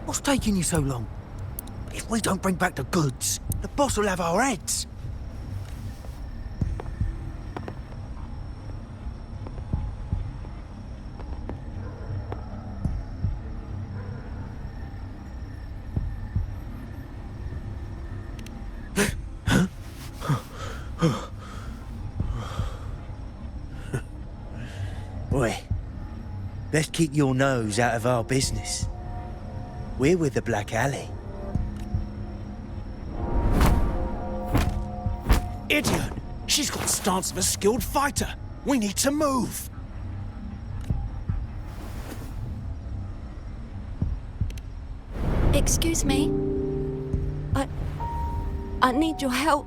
What's taking you so long? If we don't bring back the goods, the boss will have our heads. Boy, let's keep your nose out of our business. We're with the Black Alley. Idiot! She's got the stance of a skilled fighter. We need to move. Excuse me. I need your help.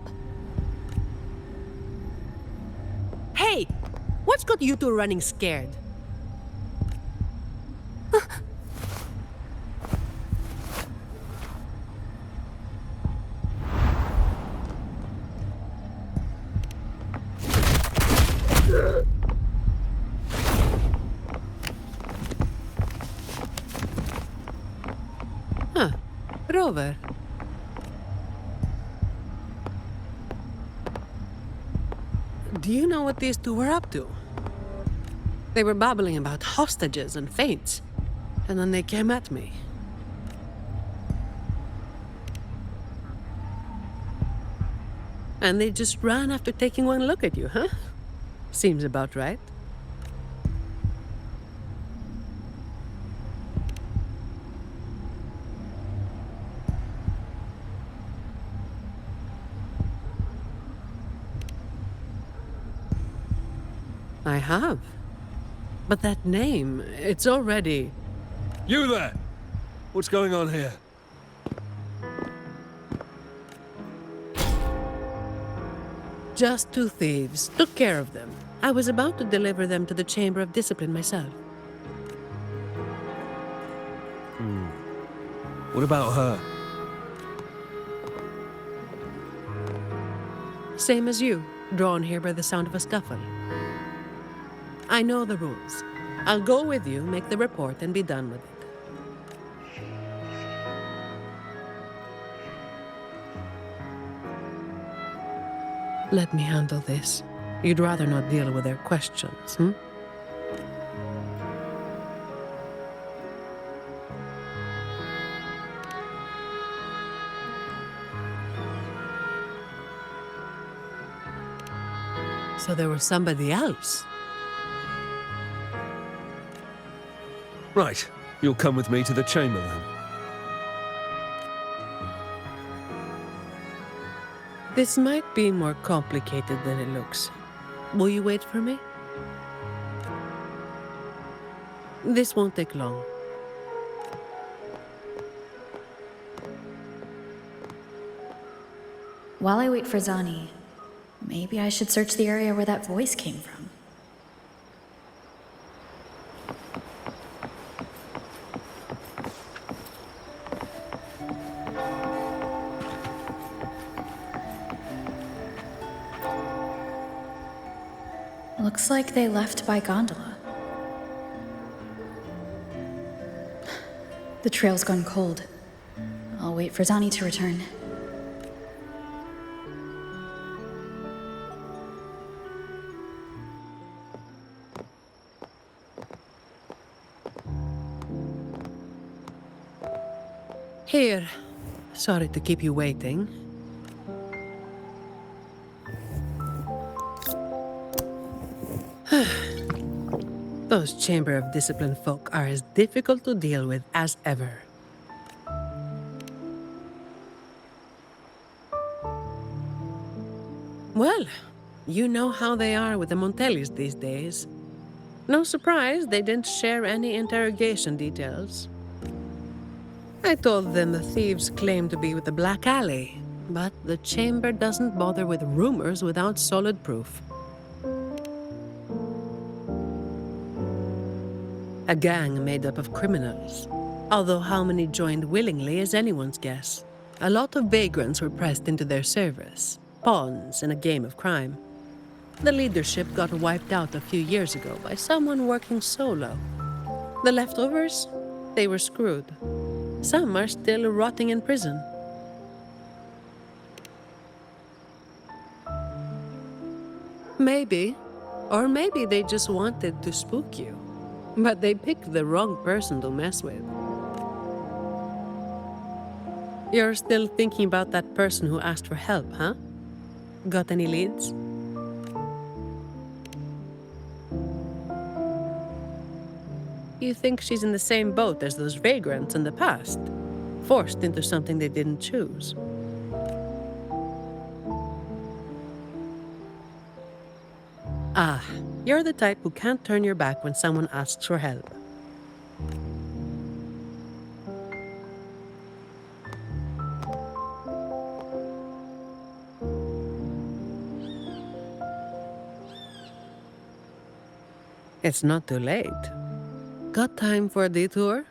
Hey! What's got you two running scared? Huh. Rover. Do you know what these two were up to? They were babbling about hostages and fates, and then they came at me. And they just ran after taking one look at you, huh? Seems about right. I have. But that name, it's already... You there! What's going on here? Just two thieves. Took care of them. I was about to deliver them to the Chamber of Discipline myself. What about her? Same as you, drawn here by the sound of a scuffle. I know the rules. I'll go with you, make the report, and be done with it. Let me handle this. You'd rather not deal with their questions, hmm? So there was somebody else. Right, you'll come with me to the chamber then. This might be more complicated than it looks. Will you wait for me? This won't take long. While I wait for Zani, maybe I should search the area where that voice came from. Looks like they left by gondola. The trail's gone cold. I'll wait for Zani to return. Here. Sorry to keep you waiting. Those Chamber of Discipline folk are as difficult to deal with as ever. Well, you know how they are with the Montellis these days. No surprise they didn't share any interrogation details. I told them the thieves claimed to be with the Black Alley, but the Chamber doesn't bother with rumors without solid proof. A gang made up of criminals, although how many joined willingly is anyone's guess. A lot of vagrants were pressed into their service, pawns in a game of crime. The leadership got wiped out a few years ago by someone working solo. The leftovers, they were screwed. Some are still rotting in prison. Maybe. Or maybe they just wanted to spook you. But they picked the wrong person to mess with. You're still thinking about that person who asked for help, huh? Got any leads? You think she's in the same boat as those vagrants in the past? Forced into something they didn't choose? Ah, you're the type who can't turn your back when someone asks for help. It's not too late. Got time for a detour?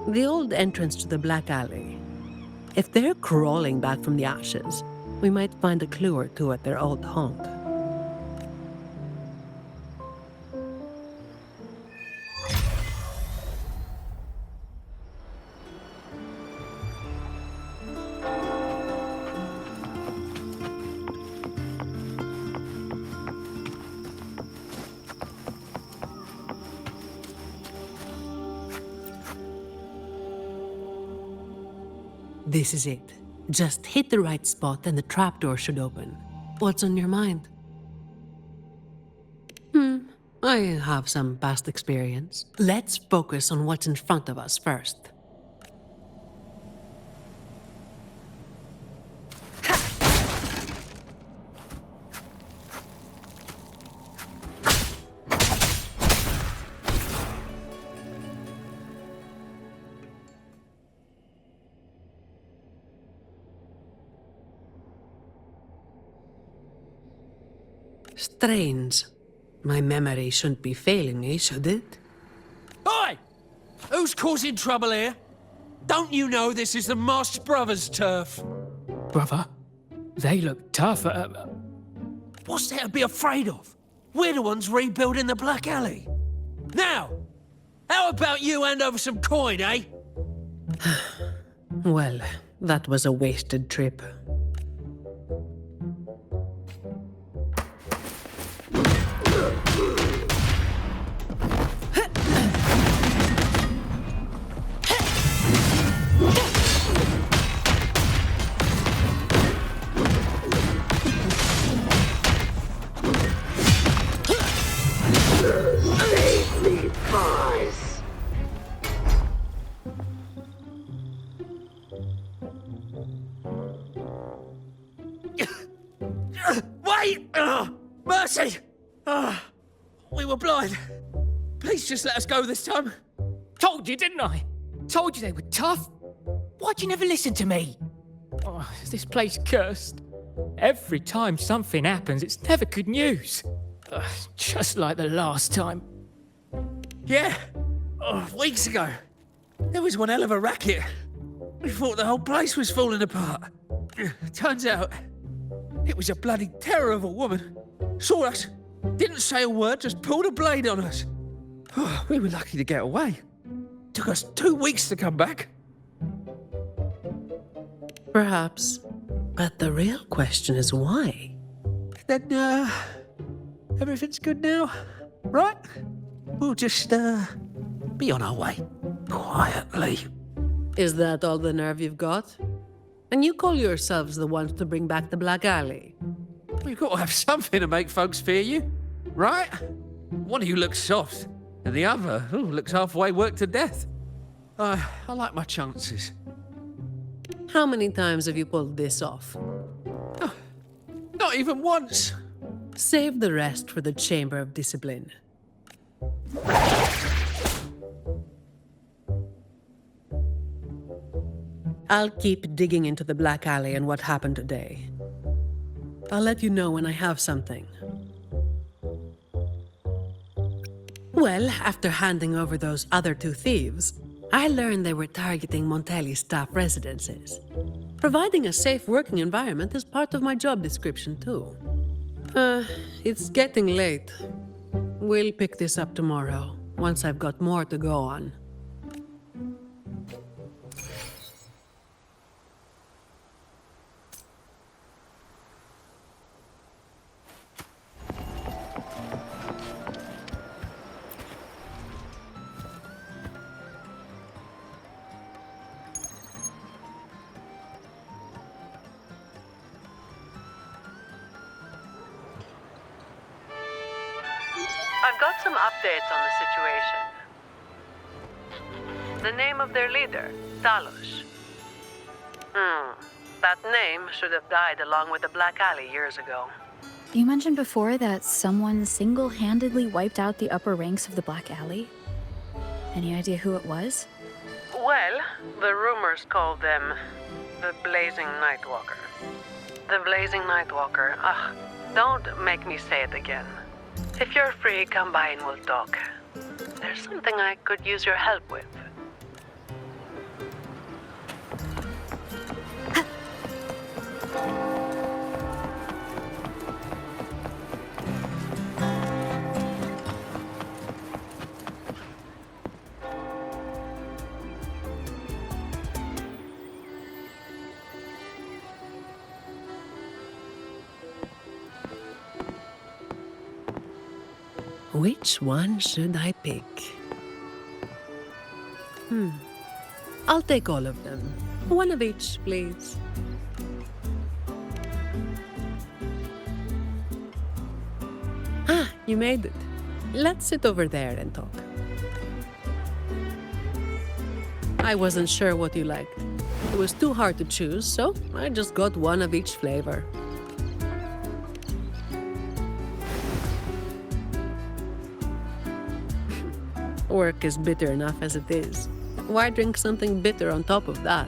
The old entrance to the Black Alley. If they're crawling back from the ashes, we might find a clue or two at their old haunt. This is it. Just hit the right spot and the trapdoor should open. What's on your mind? I have some past experience. Let's focus on what's in front of us first. Strange. My memory shouldn't be failing me, should it? Oi! Who's causing trouble here? Don't you know this is the Marsh Brothers' turf? Brother, they look tough. What's there to be afraid of? We're the ones rebuilding the Black Alley. Now, how about you hand over some coin, eh? Well, that was a wasted trip. Wait! Mercy! We were blind. Please just let us go this time. Told you, didn't I? Told you they were tough. Why'd you never listen to me? Oh, is this place cursed? Every time something happens, it's never good news. Just like the last time. Yeah. Weeks ago. There was one hell of a racket. We thought the whole place was falling apart. Turns out, it was a bloody terror of a woman. Saw us, didn't say a word, just pulled a blade on us. We were lucky to get away. Took us 2 weeks to come back. Perhaps. But the real question is why? Then, everything's good now, right? We'll just, be on our way. Quietly. Is that all the nerve you've got? And you call yourselves the ones to bring back the Black Alley? We've got to have something to make folks fear you, right? One of you looks soft, and the other looks halfway worked to death. I like my chances. How many times have you pulled this off? Not even once. Save the rest for the Chamber of Discipline. I'll keep digging into the Black Alley and what happened today. I'll let you know when I have something. Well, after handing over those other 2 thieves, I learned they were targeting Montelli's staff residences. Providing a safe working environment is part of my job description, too. It's getting late. We'll pick this up tomorrow, once I've got more to go on. I've got some updates on the situation. The name of their leader, Talos. That name should have died along with the Black Alley years ago. You mentioned before that someone single-handedly wiped out the upper ranks of the Black Alley. Any idea who it was? Well, the rumors called them the Blazing Nightwalker. The Blazing Nightwalker. Don't make me say it again. If you're free, come by and we'll talk. There's something I could use your help with. Which one should I pick? I'll take all of them. One of each, please. You made it. Let's sit over there and talk. I wasn't sure what you liked. It was too hard to choose, so I just got one of each flavor. Work is bitter enough as it is. Why drink something bitter on top of that?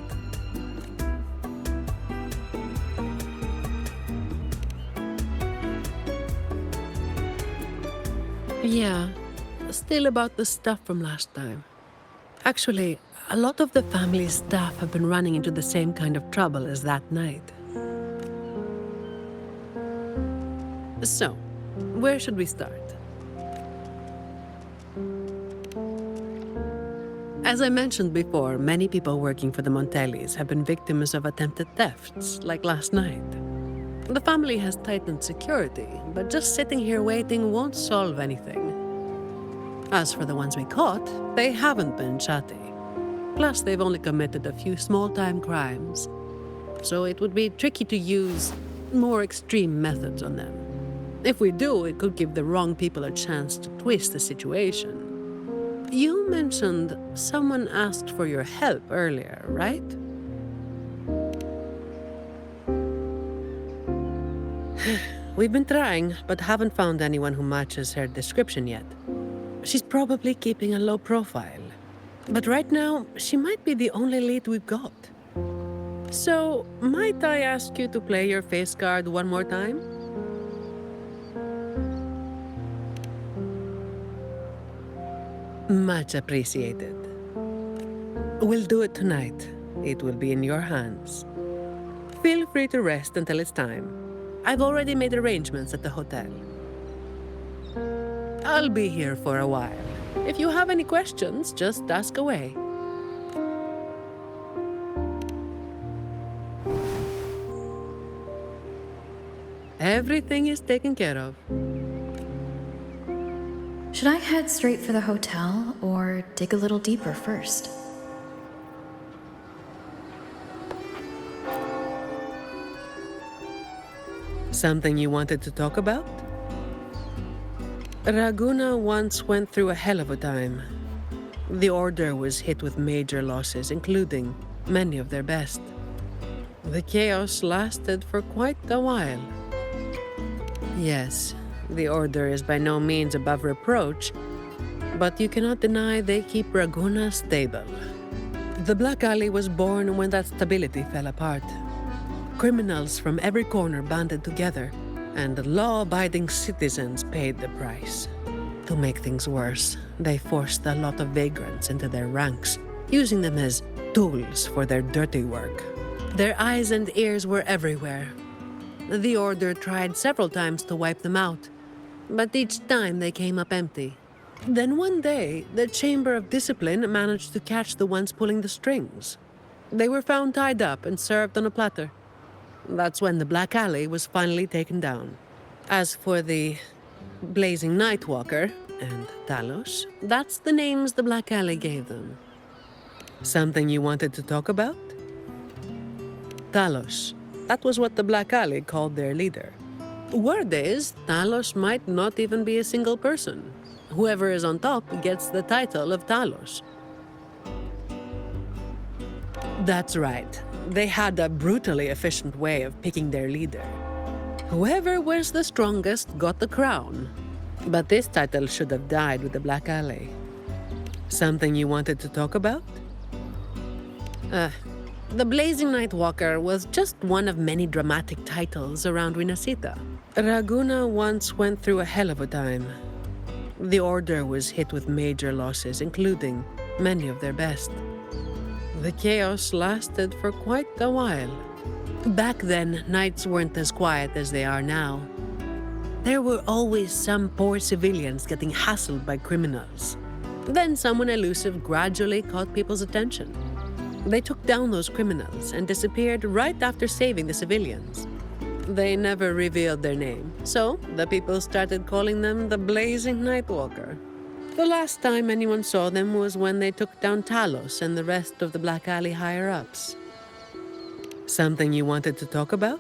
Yeah, still about the stuff from last time. Actually, a lot of the family's staff have been running into the same kind of trouble as that night. So, where should we start? As I mentioned before, many people working for the Montellis have been victims of attempted thefts, like last night. The family has tightened security, but just sitting here waiting won't solve anything. As for the ones we caught, they haven't been chatty. Plus, they've only committed a few small-time crimes. So it would be tricky to use more extreme methods on them. If we do, it could give the wrong people a chance to twist the situation. You mentioned someone asked for your help earlier, right? We've been trying, but haven't found anyone who matches her description yet. She's probably keeping a low profile. But right now, she might be the only lead we've got. So, might I ask you to play your face card one more time? Much appreciated. We'll do it tonight. It will be in your hands. Feel free to rest until it's time. I've already made arrangements at the hotel. I'll be here for a while. If you have any questions, just ask away. Everything is taken care of. Should I head straight for the hotel or dig a little deeper first? Something you wanted to talk about? Raguna once went through a hell of a time. The Order was hit with major losses, including many of their best. The chaos lasted for quite a while. Yes, the Order is by no means above reproach, but you cannot deny they keep Raguna stable. The Black Alley was born when that stability fell apart. Criminals from every corner banded together, and law-abiding citizens paid the price. To make things worse, they forced a lot of vagrants into their ranks, using them as tools for their dirty work. Their eyes and ears were everywhere. the Order tried several times to wipe them out, but each time they came up empty. Then one day, the Chamber of Discipline managed to catch the ones pulling the strings. They were found tied up and served on a platter. That's when the Black Alley was finally taken down. As for the Blazing Nightwalker and Talos, that's the names the Black Alley gave them. Something you wanted to talk about? Talos. That was what the Black Alley called their leader. Word is, Talos might not even be a single person. Whoever is on top gets the title of Talos. That's right. They had a brutally efficient way of picking their leader. Whoever was the strongest got the crown. But this title should have died with the Black Alley. Something you wanted to talk about? The Blazing Nightwalker was just one of many dramatic titles around Winasita. Raguna once went through a hell of a time. The Order was hit with major losses, including many of their best. The chaos lasted for quite a while. Back then, nights weren't as quiet as they are now. There were always some poor civilians getting hassled by criminals. Then someone elusive gradually caught people's attention. They took down those criminals and disappeared right after saving the civilians. They never revealed their name, so the people started calling them the Blazing Nightwalker. The last time anyone saw them was when they took down Talos and the rest of the Black Alley higher-ups. Something you wanted to talk about?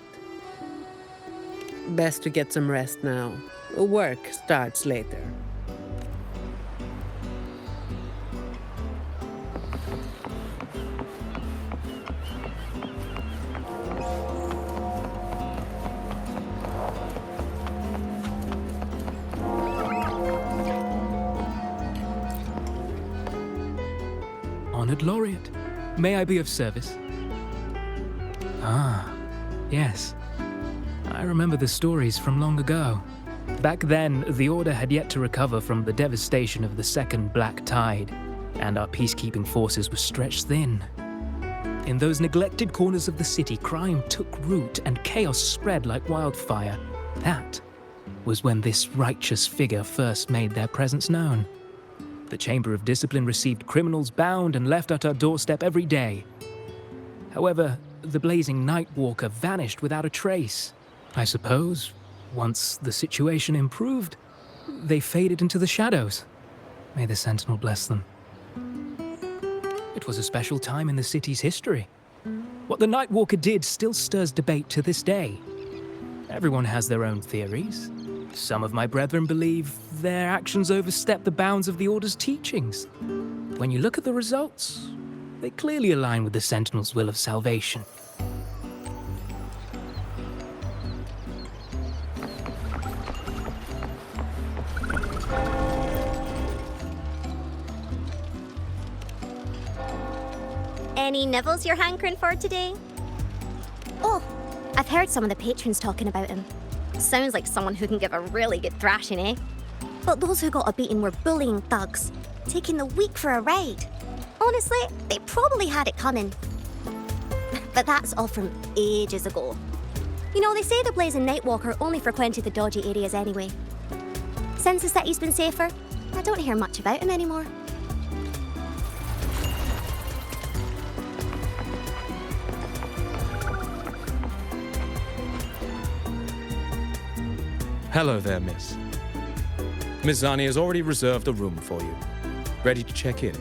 Best to get some rest now. Work starts later. Honored Laureate, may I be of service? Ah, yes. I remember the stories from long ago. Back then, the Order had yet to recover from the devastation of the Second Black Tide, and our peacekeeping forces were stretched thin. In those neglected corners of the city, crime took root and chaos spread like wildfire. That was when this righteous figure first made their presence known. The Chamber of Discipline received criminals bound and left at our doorstep every day. However, the Blazing Nightwalker vanished without a trace. I suppose, once the situation improved, they faded into the shadows. May the Sentinel bless them. It was a special time in the city's history. What the Nightwalker did still stirs debate to this day. Everyone has their own theories. Some of my brethren believe their actions overstep the bounds of the Order's teachings. When you look at the results, they clearly align with the Sentinel's will of salvation. Any nibbles you're hankering for today? Oh, I've heard some of the patrons talking about him. Sounds like someone who can give a really good thrashing, eh? But those who got a beating were bullying thugs, taking the weak for a ride. Honestly, they probably had it coming. But that's all from ages ago. You know, they say the Blazing Nightwalker only frequented the dodgy areas anyway. Since the city's been safer, I don't hear much about him anymore. Hello there, miss. Miss Zani has already reserved a room for you. Ready to check in?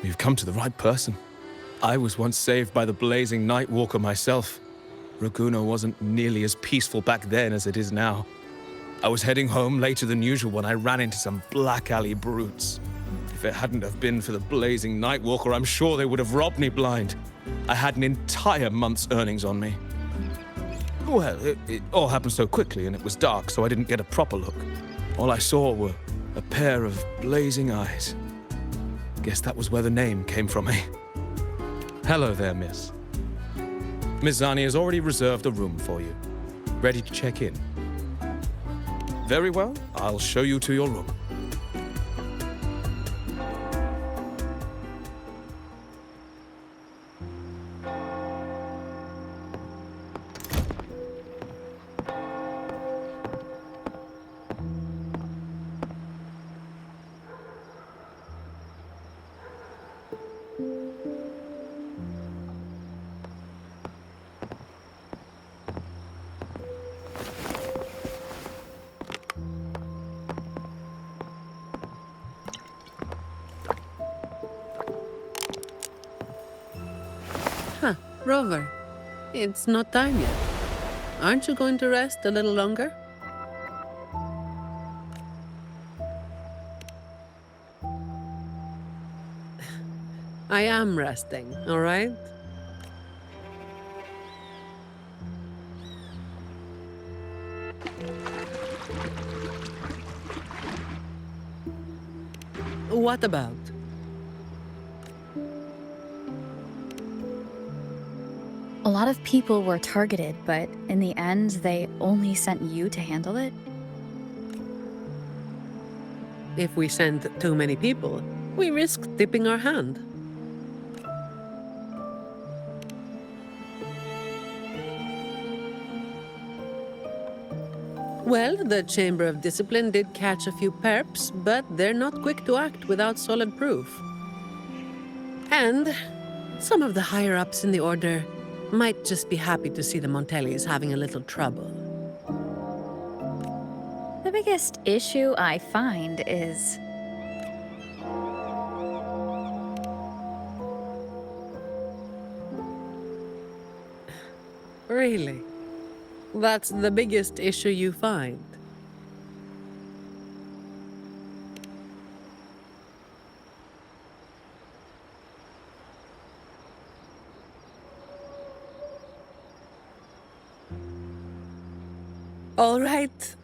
You've come to the right person. I was once saved by the Blazing Nightwalker myself. Raguna wasn't nearly as peaceful back then as it is now. I was heading home later than usual when I ran into some Black Alley brutes. If it hadn't have been for the Blazing Nightwalker, I'm sure they would have robbed me blind. I had an entire month's earnings on me. Well, it all happened so quickly and it was dark, so I didn't get a proper look. All I saw were a pair of blazing eyes. Guess that was where the name came from, eh? Hello there, miss. Miss Zani has already reserved a room for you. Ready to check in? Very well, I'll show you to your room. Huh, Rover. It's not time yet. Aren't you going to rest a little longer? I am resting, all right? What about? A lot of people were targeted, but in the end, they only sent you to handle it? If we send too many people, we risk tipping our hand. Well, the Chamber of Discipline did catch a few perps, but they're not quick to act without solid proof. And some of the higher-ups in the Order might just be happy to see the Montellis having a little trouble. The biggest issue I find is Really? That's the biggest issue you find?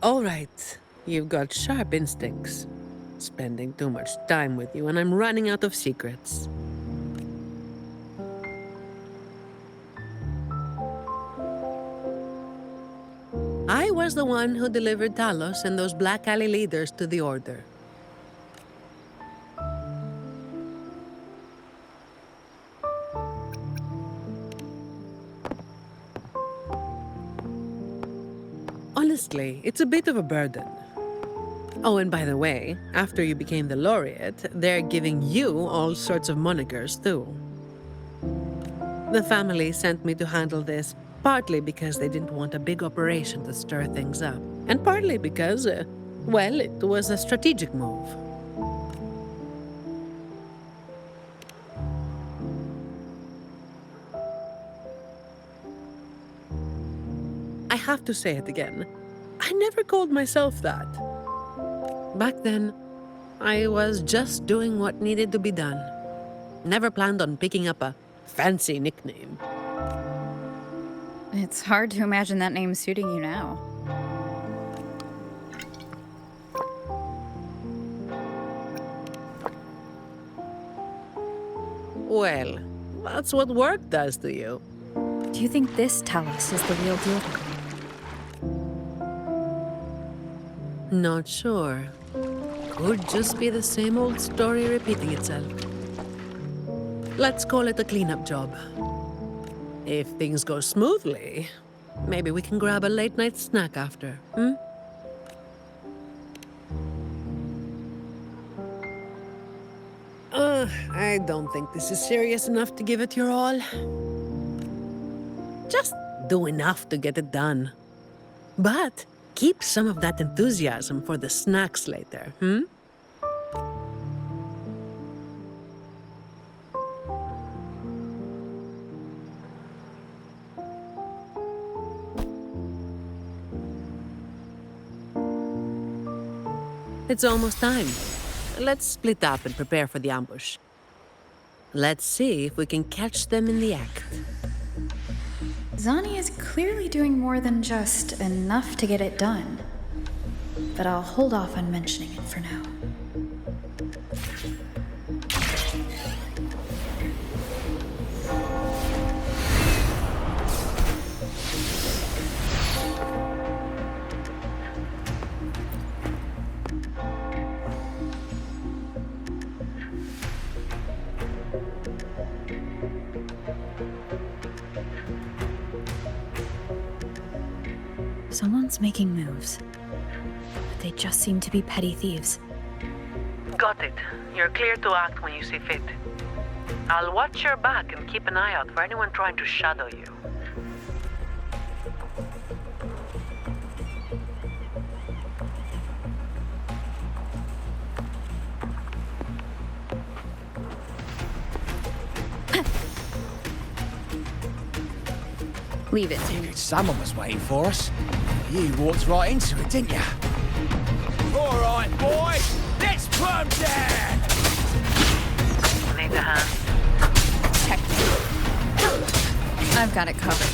All right. You've got sharp instincts. Spending too much time with you, and I'm running out of secrets. I was the one who delivered Talos and those Black Alley leaders to the Order. Honestly, it's a bit of a burden. Oh, and by the way, after you became the laureate, they're giving you all sorts of monikers, too. The family sent me to handle this, partly because they didn't want a big operation to stir things up, and partly because, well, it was a strategic move. I have to say it again. I never called myself that. Back then, I was just doing what needed to be done. Never planned on picking up a fancy nickname. it's hard to imagine that name suiting you now. Well, that's what work does to you. Do you think this Talos is the real deal? Not sure. Could just be the same old story repeating itself. Let's call it a cleanup job. If things go smoothly, maybe we can grab a late-night snack after, I don't think this is serious enough to give it your all. Just do enough to get it done. But keep some of that enthusiasm for the snacks later, It's almost time. Let's split up and prepare for the ambush. Let's see if we can catch them in the act. Zani is clearly doing more than just enough to get it done. But I'll hold off on mentioning it for now. Someone's making moves, but they just seem to be petty thieves. Got it. You're clear to act when you see fit. I'll watch your back and keep an eye out for anyone trying to shadow you. Leave it. Someone was waiting for us. You walked right into it, didn't you? All right, boys, let's put 'em down! Need a hand. I've got it covered.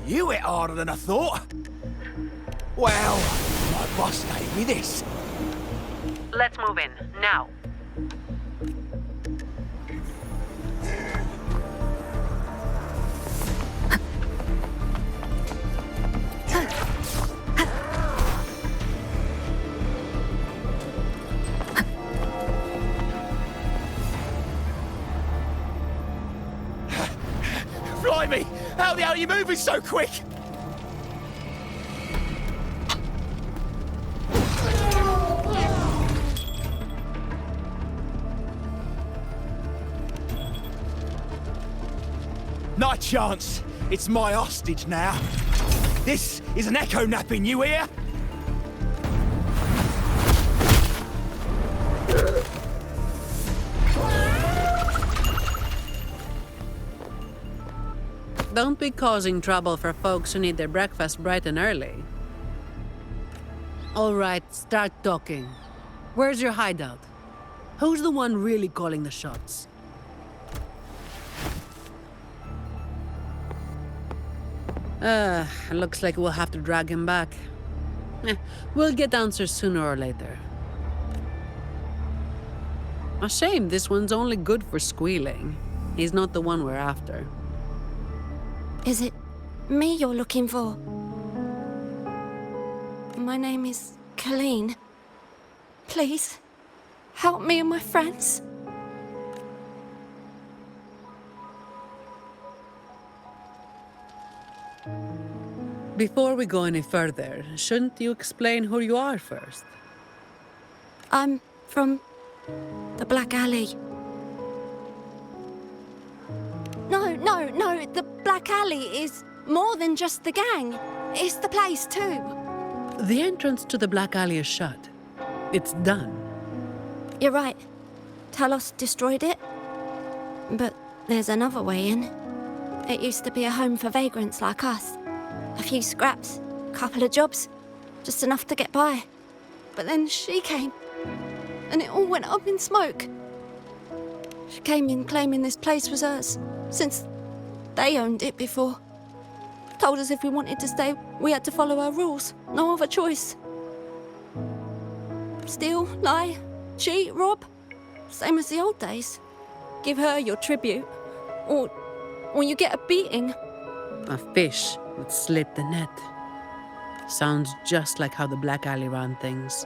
You hit harder than I thought. Well, my boss gave me this. Let's move in, now. Blimey, how the hell are you moving so quick? Not a chance. It's my hostage now. This is an echo napping, you hear? Don't be causing trouble for folks who need their breakfast bright and early. All right, start talking. Where's your hideout? Who's the one really calling the shots? Looks like we'll have to drag him back. We'll get answers sooner or later. A shame this one's only good for squealing. He's not the one we're after. Is it me you're looking for? My name is Colleen. Please, help me and my friends. Before we go any further, shouldn't you explain who you are first? I'm from the Black Alley. No, the Black Alley is more than just the gang. It's the place too. The entrance to the Black Alley is shut. It's done. You're right. Talos destroyed it. But there's another way in. It used to be a home for vagrants like us. A few scraps, couple of jobs, just enough to get by. But then she came, and it all went up in smoke. She came in claiming this place was hers, since they owned it before. Told us if we wanted to stay, we had to follow her rules. No other choice. Steal, lie, cheat, rob. Same as the old days. Give her your tribute, or you get a beating. A fish that slit the net. Sounds just like how the Black Alley ran things.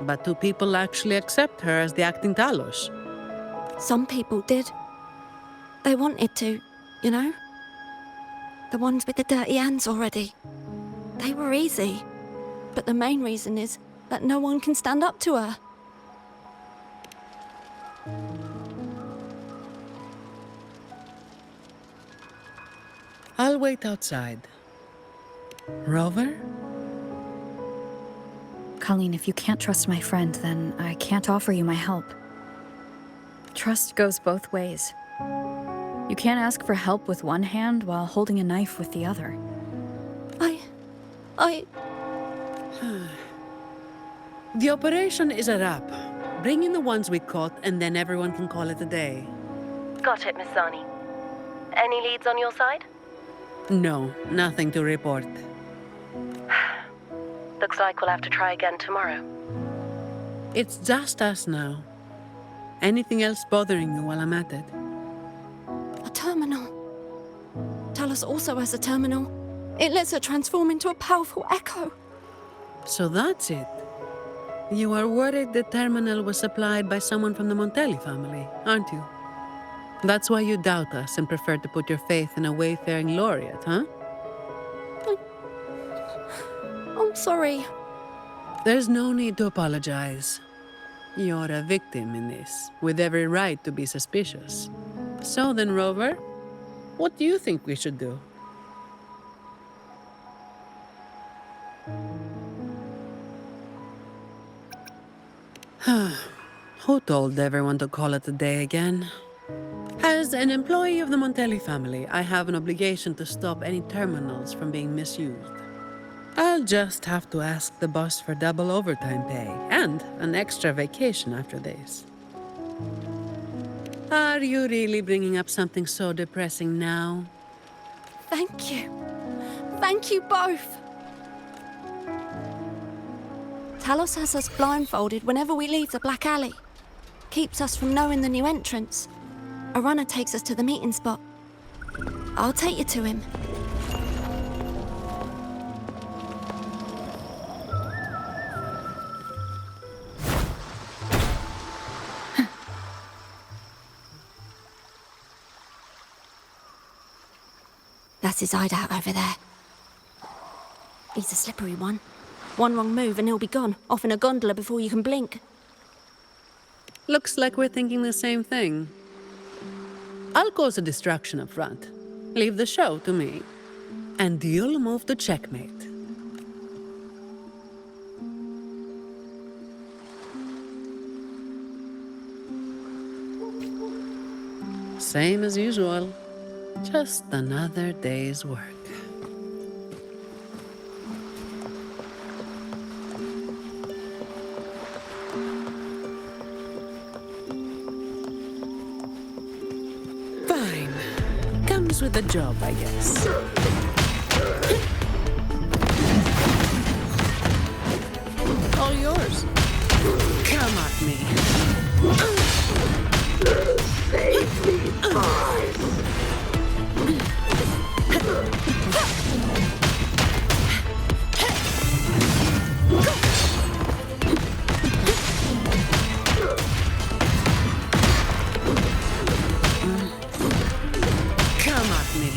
But do people actually accept her as the acting Talos? Some people did. They wanted to, you know? The ones with the dirty hands already. They were easy. But the main reason is that no one can stand up to her. I'll wait outside. Rover? Colleen, if you can't trust my friend, then I can't offer you my help. Trust goes both ways. You can't ask for help with one hand while holding a knife with the other. The operation is a wrap. Bring in the ones we caught, and then everyone can call it a day. Got it, Miss Zani. Any leads on your side? No, nothing to report. Looks like we'll have to try again tomorrow. It's just us now. Anything else bothering you while I'm at it? A terminal. Talos also has a terminal. It lets her transform into a powerful echo. So that's it. You are worried the terminal was supplied by someone from the Montelli family, aren't you? That's why you doubt us and prefer to put your faith in a wayfaring laureate, huh? I'm sorry. There's no need to apologize. You're a victim in this, with every right to be suspicious. So then, Rover, what do you think we should do? Who told everyone to call it a day again? As an employee of the Montelli family, I have an obligation to stop any terminals from being misused. I'll just have to ask the boss for double overtime pay and an extra vacation after this. Are you really bringing up something so depressing now? Thank you. Thank you both. Talos has us blindfolded whenever we leave the Black Alley. Keeps us from knowing the new entrance. A runner takes us to the meeting spot. I'll take you to him. That's his hideout over there. He's a slippery one. One wrong move and he'll be gone, off in a gondola before you can blink. Looks like we're thinking the same thing. I'll cause a distraction up front. Leave the show to me. And you'll move to checkmate. Same as usual. Just another day's work. Fine. Comes with the job, I guess. All yours. Come at me. Come at me.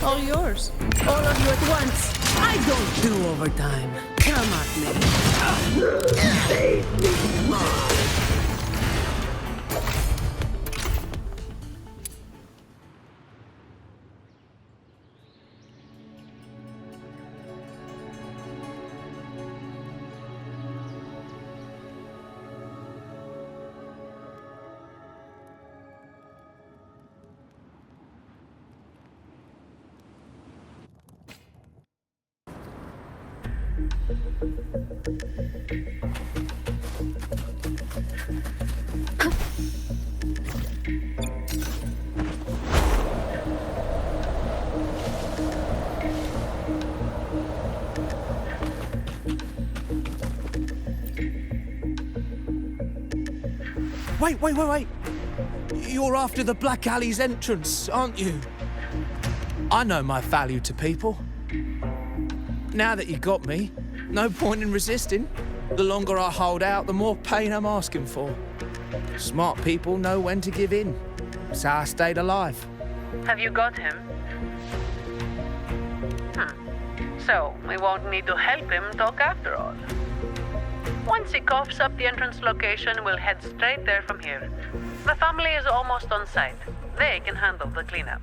All yours. All of you at once. I don't do overtime. Come at me. Wait. You're after the Black Alley's entrance, aren't you? I know my value to people. Now that you got me, no point in resisting. The longer I hold out, the more pain I'm asking for. Smart people know when to give in. That's how I stayed alive. Have you got him? So, we won't need to help him talk after all. Once he coughs up the entrance location, we'll head straight there from here. The family is almost on site. They can handle the cleanup.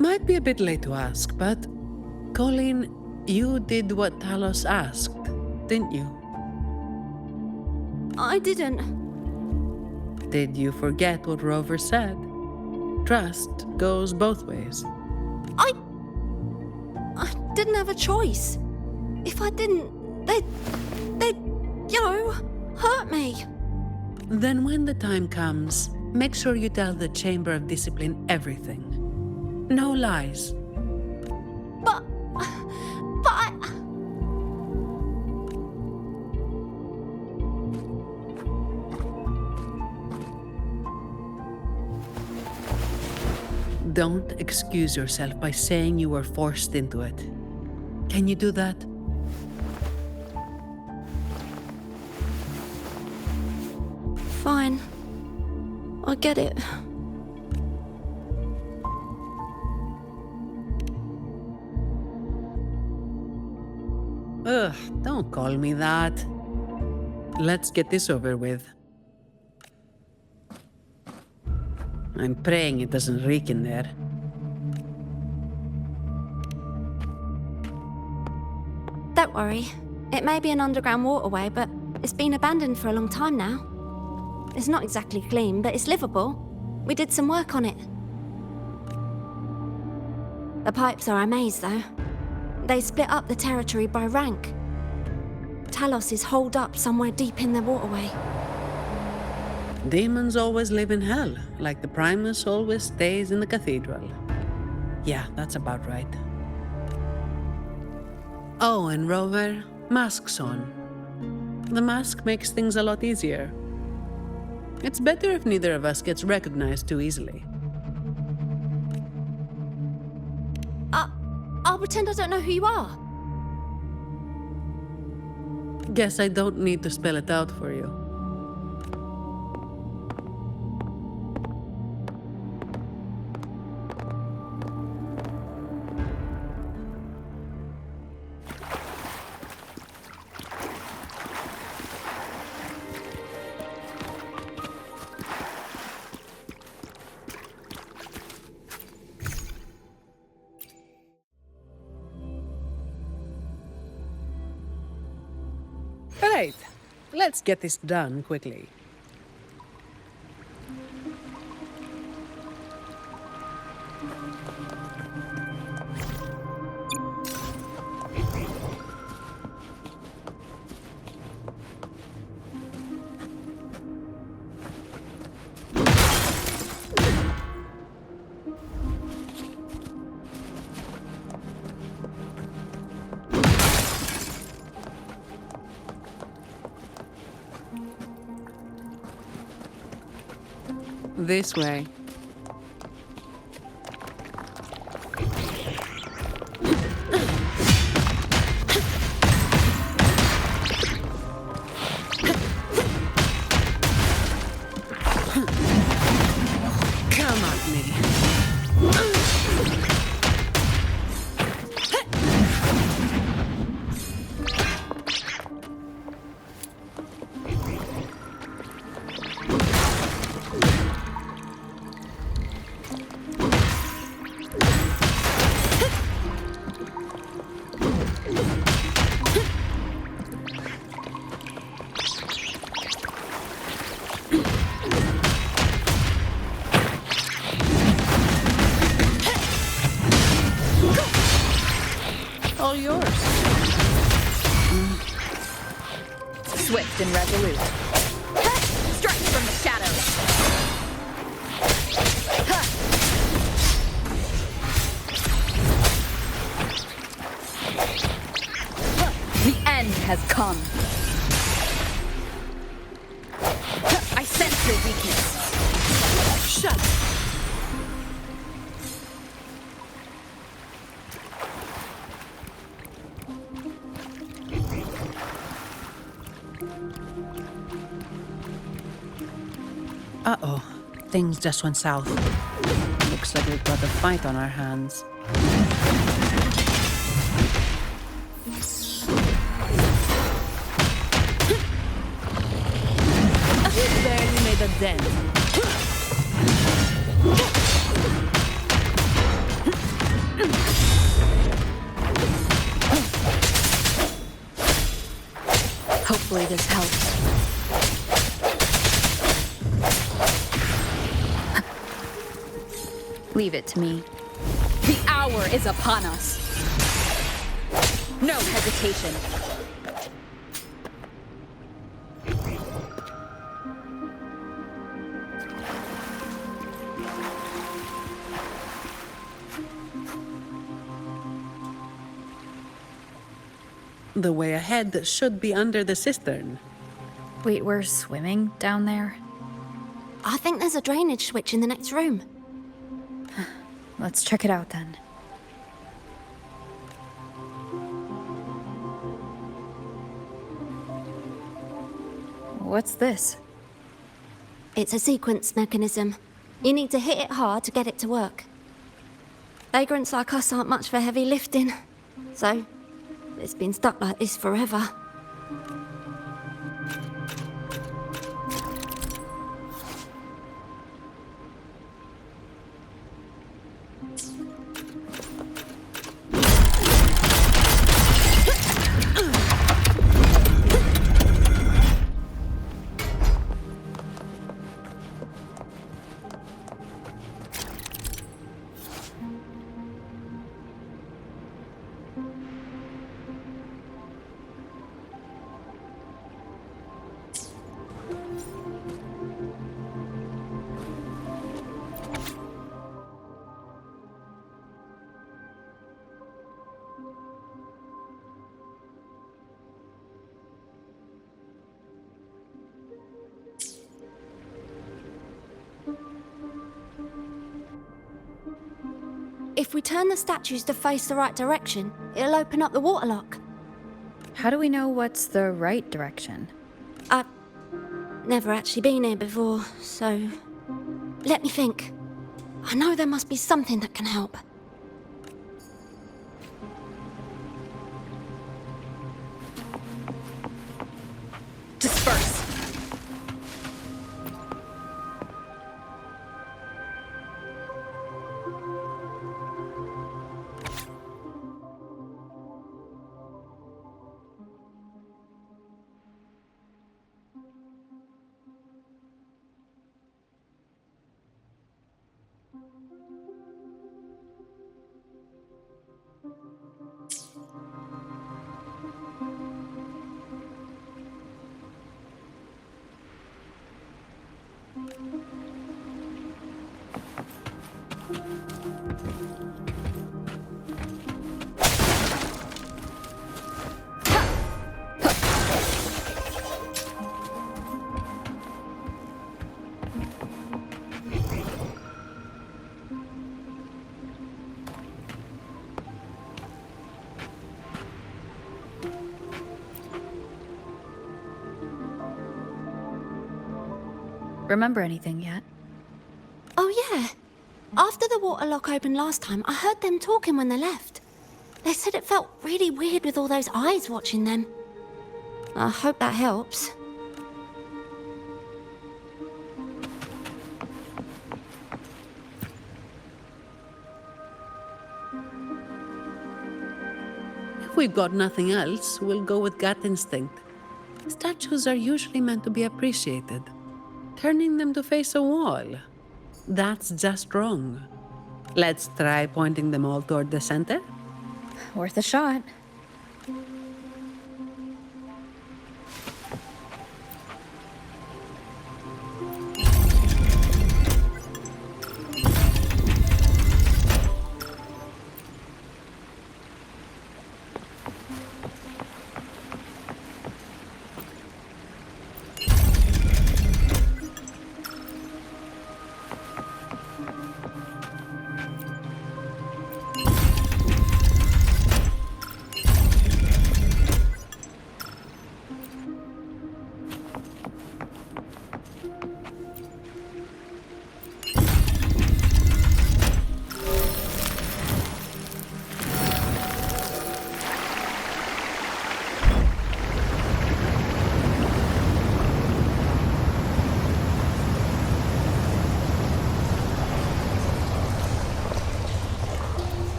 Might be a bit late to ask, but Colleen, you did what Talos asked, didn't you? I didn't. Did you forget what Rover said? Trust goes both ways. I didn't have a choice. If I didn't, they'd, hurt me. Then when the time comes, make sure you tell the Chamber of Discipline everything. No lies. But Don't excuse yourself by saying you were forced into it. Can you do that? Fine. I get it. Ugh, don't call me that. Let's get this over with. I'm praying it doesn't reek in there. Don't worry. It may be an underground waterway, but it's been abandoned for a long time now. It's not exactly clean, but it's livable. We did some work on it. The pipes are a maze, though. They split up the territory by rank. Talos is holed up somewhere deep in the waterway. Demons always live in hell, like the Primus always stays in the cathedral. Yeah, that's about right. Oh, and Rover, mask's on. The mask makes things a lot easier. It's better if neither of us gets recognized too easily. I'll pretend I don't know who you are. Guess I don't need to spell it out for you. Right, let's get this done quickly. This way. Come at me. All yours. Swift and resolute. Strike from the shadows. The end has come. I sense your weakness. Shut. Uh-oh. Things just went south. Looks like we've got a fight on our hands. You barely made a dent. Hopefully this helps. Leave it to me. The hour is upon us. No hesitation. The way ahead should be under the cistern. Wait, we're swimming down there? I think there's a drainage switch in the next room. Let's check it out then. What's this? It's a sequence mechanism. You need to hit it hard to get it to work. Vagrants like us aren't much for heavy lifting, so it's been stuck like this forever. If we turn the statues to face the right direction, it'll open up the waterlock. How do we know what's the right direction? I've never actually been here before, so let me think. I know there must be something that can help. Disperse. Remember anything yet? Oh yeah. After the waterlock opened last time, I heard them talking when they left. They said it felt really weird with all those eyes watching them. I hope that helps. If we've got nothing else, we'll go with gut instinct. Statues are usually meant to be appreciated. Turning them to face a wall, that's just wrong. Let's try pointing them all toward the center. Worth a shot.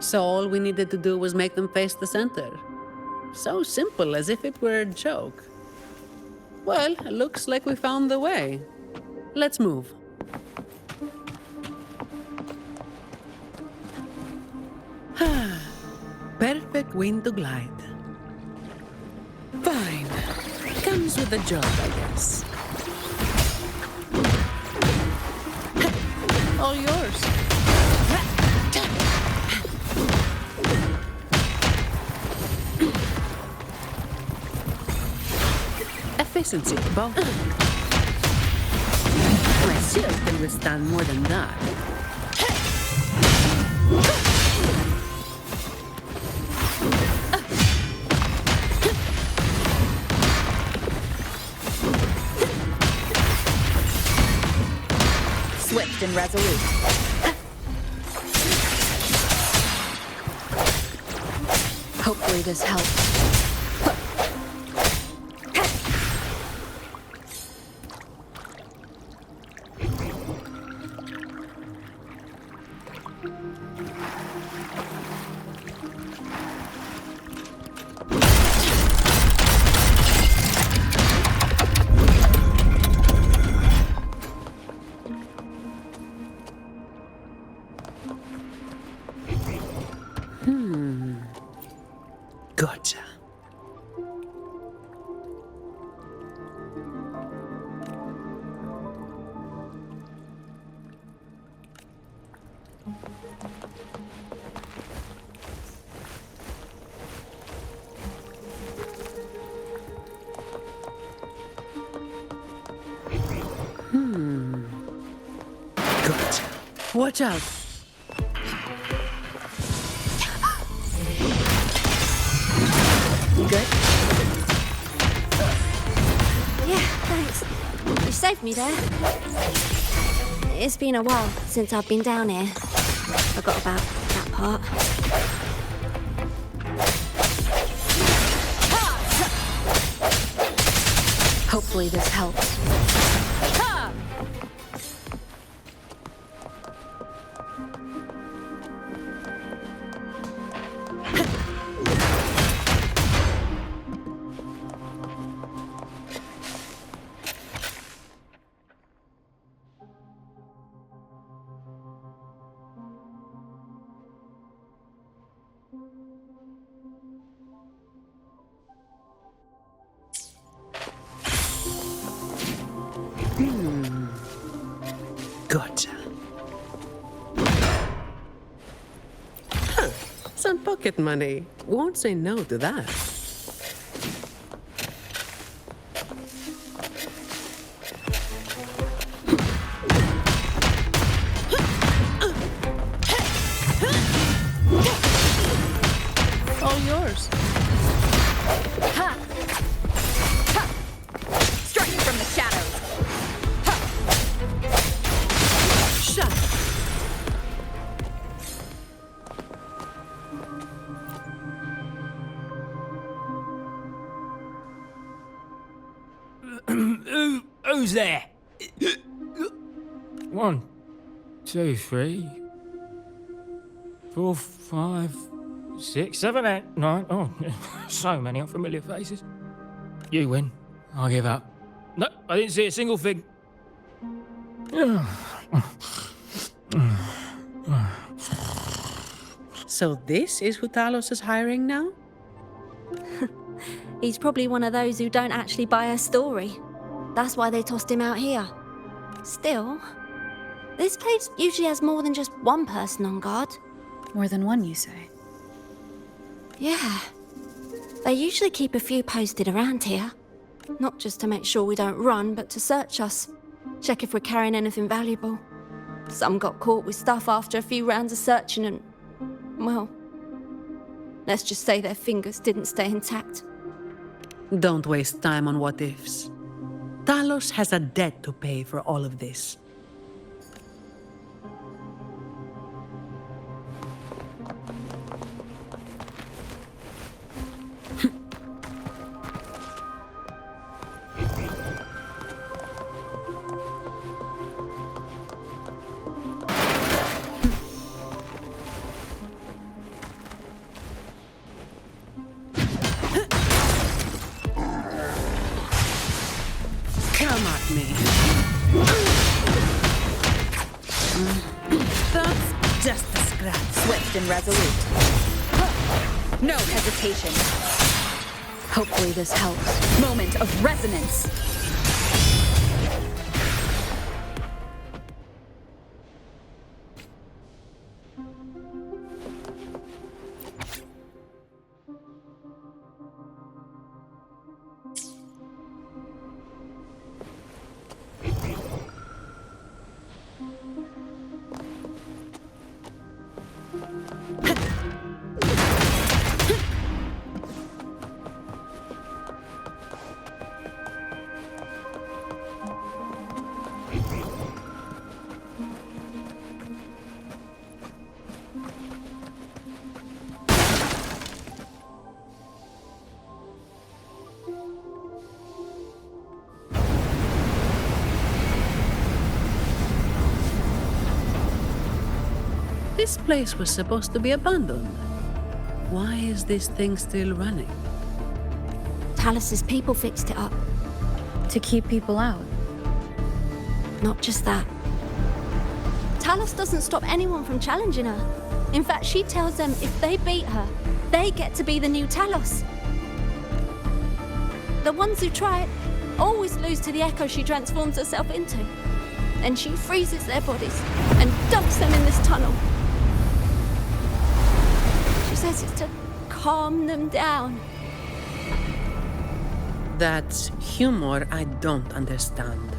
So all we needed to do was make them face the center. So simple, as if it were a joke. Well, it looks like we found the way. Let's move. Perfect wind to glide. Fine. Comes with the job, I guess. All yours. decency, both. My shield can withstand more than that. Swift and resolute. Hopefully this helps. Gotcha. Gotcha. Watch out. You good? Yeah, thanks. You saved me there. It's been a while since I've been down here. Forgot about that part. Hopefully this helps. Gotcha. Some pocket money. Won't say no to that. All yours. Ha! Ha! Strike from the shadows. Shut. Who's there? 1, 2, 3, 4, 5, 6, 7, 8, 9. Oh, so many unfamiliar faces. You win. I'll give up. No, I didn't see a single thing. So this is who Talos is hiring now? He's probably one of those who don't actually buy a story. That's why they tossed him out here. Still, this place usually has more than just one person on guard. More than one, you say? Yeah. They usually keep a few posted around here. Not just to make sure we don't run, but to search us. Check if we're carrying anything valuable. Some got caught with stuff after a few rounds of searching and... well... let's just say their fingers didn't stay intact. Don't waste time on what-ifs. Talos has a debt to pay for all of this. Come at me. That's just a scratch. Swift and resolute. No hesitation. Hopefully this helps. Moment of resonance. This place was supposed to be abandoned. Why is this thing still running? Talos's people fixed it up. To keep people out. Not just that. Talos doesn't stop anyone from challenging her. In fact, she tells them if they beat her, they get to be the new Talos. The ones who try it always lose to the echo she transforms herself into. Then she freezes their bodies and dumps them in this tunnel. She says it's to calm them down. That's humor I don't understand.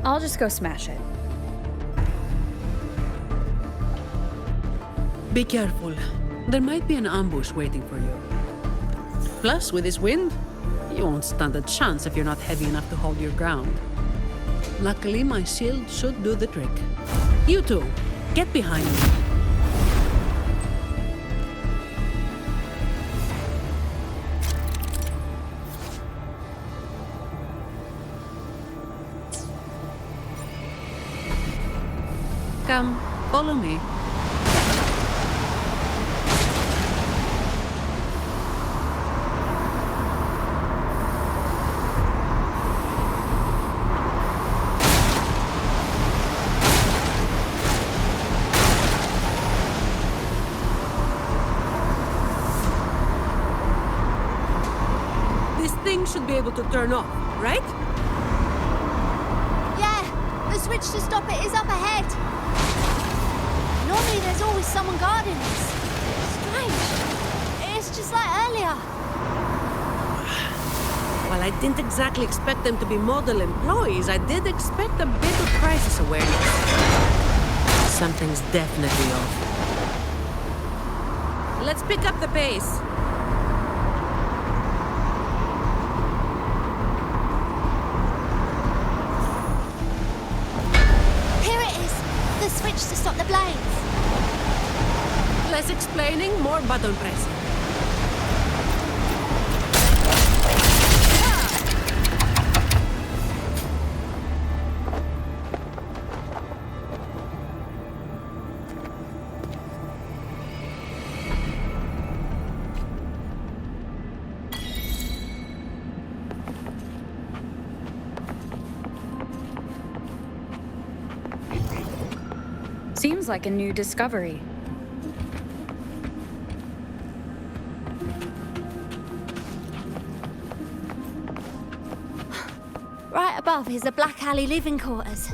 I'll just go smash it. Be careful. There might be an ambush waiting for you. Plus, with this wind, you won't stand a chance if you're not heavy enough to hold your ground. Luckily, my shield should do the trick. You two, get behind me. Come, follow me. This thing should be able to turn off, right? Yeah, the switch to stop it is up ahead. Normally there's always someone guarding us. Strange. It's just like earlier. While I didn't exactly expect them to be model employees, I did expect a bit of crisis awareness. Something's definitely off. Let's pick up the pace. Here it is. The switch to stop the blades. Less explaining, more button pressing. Seems like a new discovery. Right above is the Black Alley living quarters.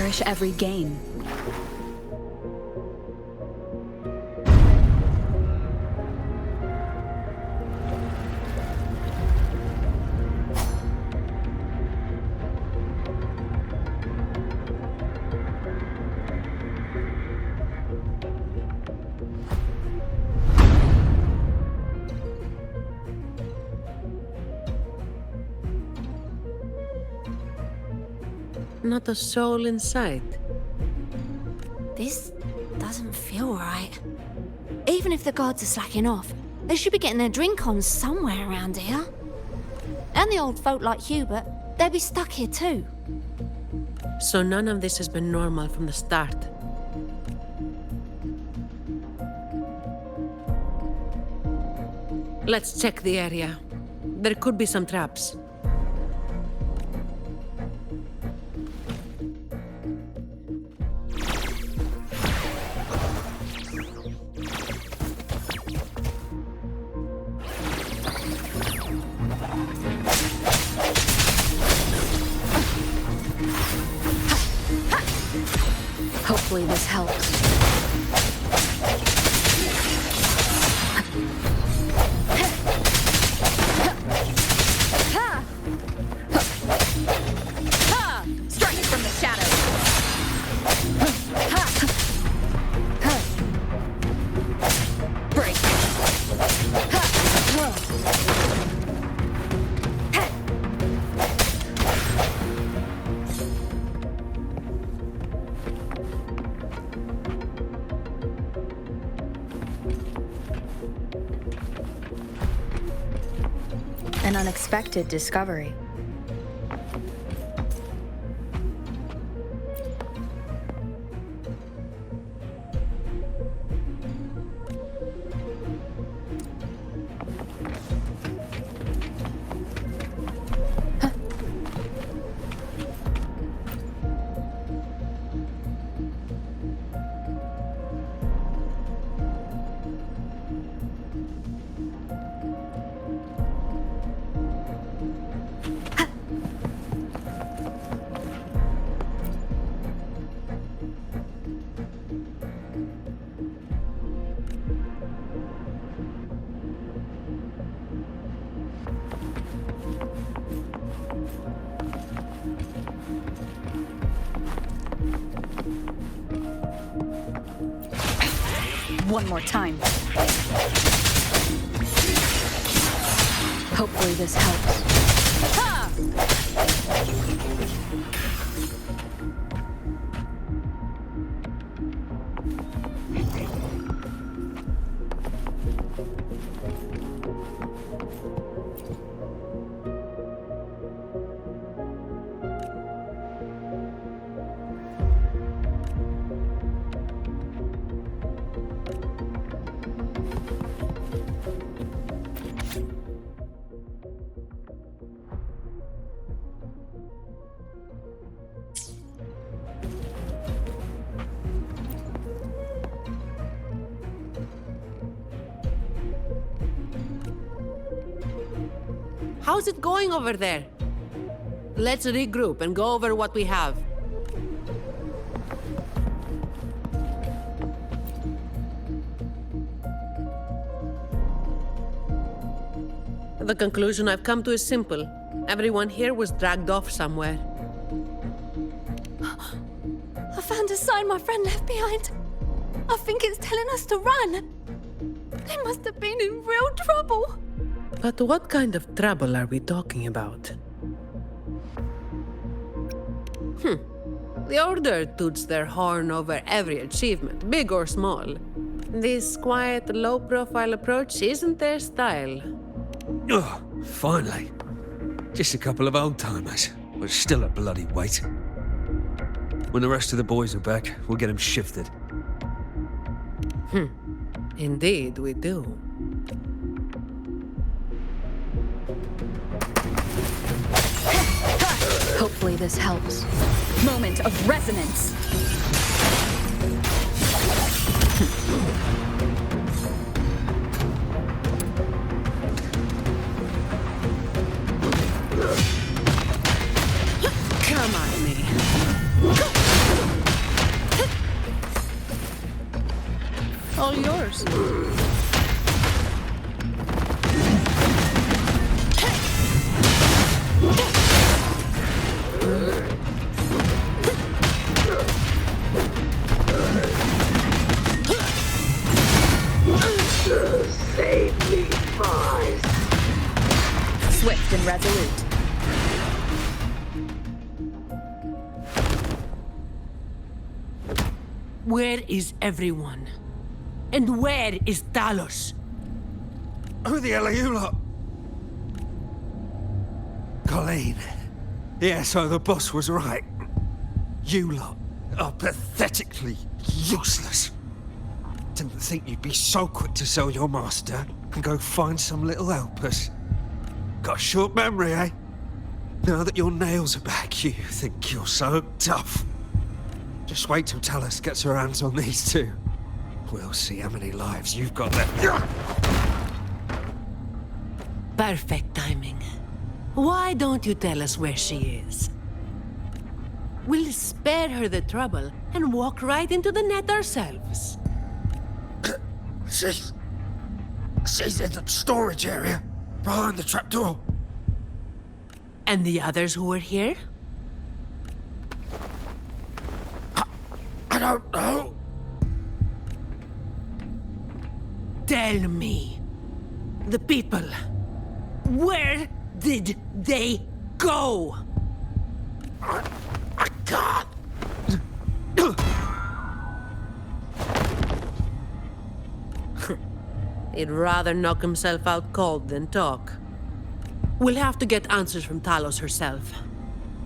cherish every gain. Not a soul in sight. This doesn't feel right. Even if the guards are slacking off, they should be getting their drink on somewhere around here. And the old folk like Hubert, they'd be stuck here too. So none of this has been normal from the start. Let's check the area. There could be some traps. Hopefully this helps. Striking from the shadows. Break. An unexpected discovery. One more time. Hopefully this helps. How's it going over there? Let's regroup and go over what we have. The conclusion I've come to is simple. Everyone here was dragged off somewhere. I found a sign my friend left behind. I think it's telling us to run. They must have been in real trouble. But what kind of trouble are we talking about? The Order toots their horn over every achievement, big or small. This quiet, low-profile approach isn't their style. Oh, finally. Just a couple of old-timers, but still a bloody weight. When the rest of the boys are back, we'll get them shifted. Indeed, we do. Hopefully this helps. Moment of resonance. Come on, me. swift and resolute. Where is everyone? And where is Talos? Who the hell are you lot? Colleen. Yeah, so the boss was right. You lot are pathetically useless. Didn't think you'd be so quick to sell your master and go find some little helpers. Got a short memory, eh? Now that your nails are back, you think you're so tough. Just wait till Talos gets her hands on these two. We'll see how many lives you've got left. Perfect timing. Why don't you tell us where she is? We'll spare her the trouble and walk right into the net ourselves. She's in the storage area, behind the trapdoor. And the others who were here? I don't know. Tell me. The people. Where did they go? I can't. He'd rather knock himself out cold than talk. We'll have to get answers from Talos herself.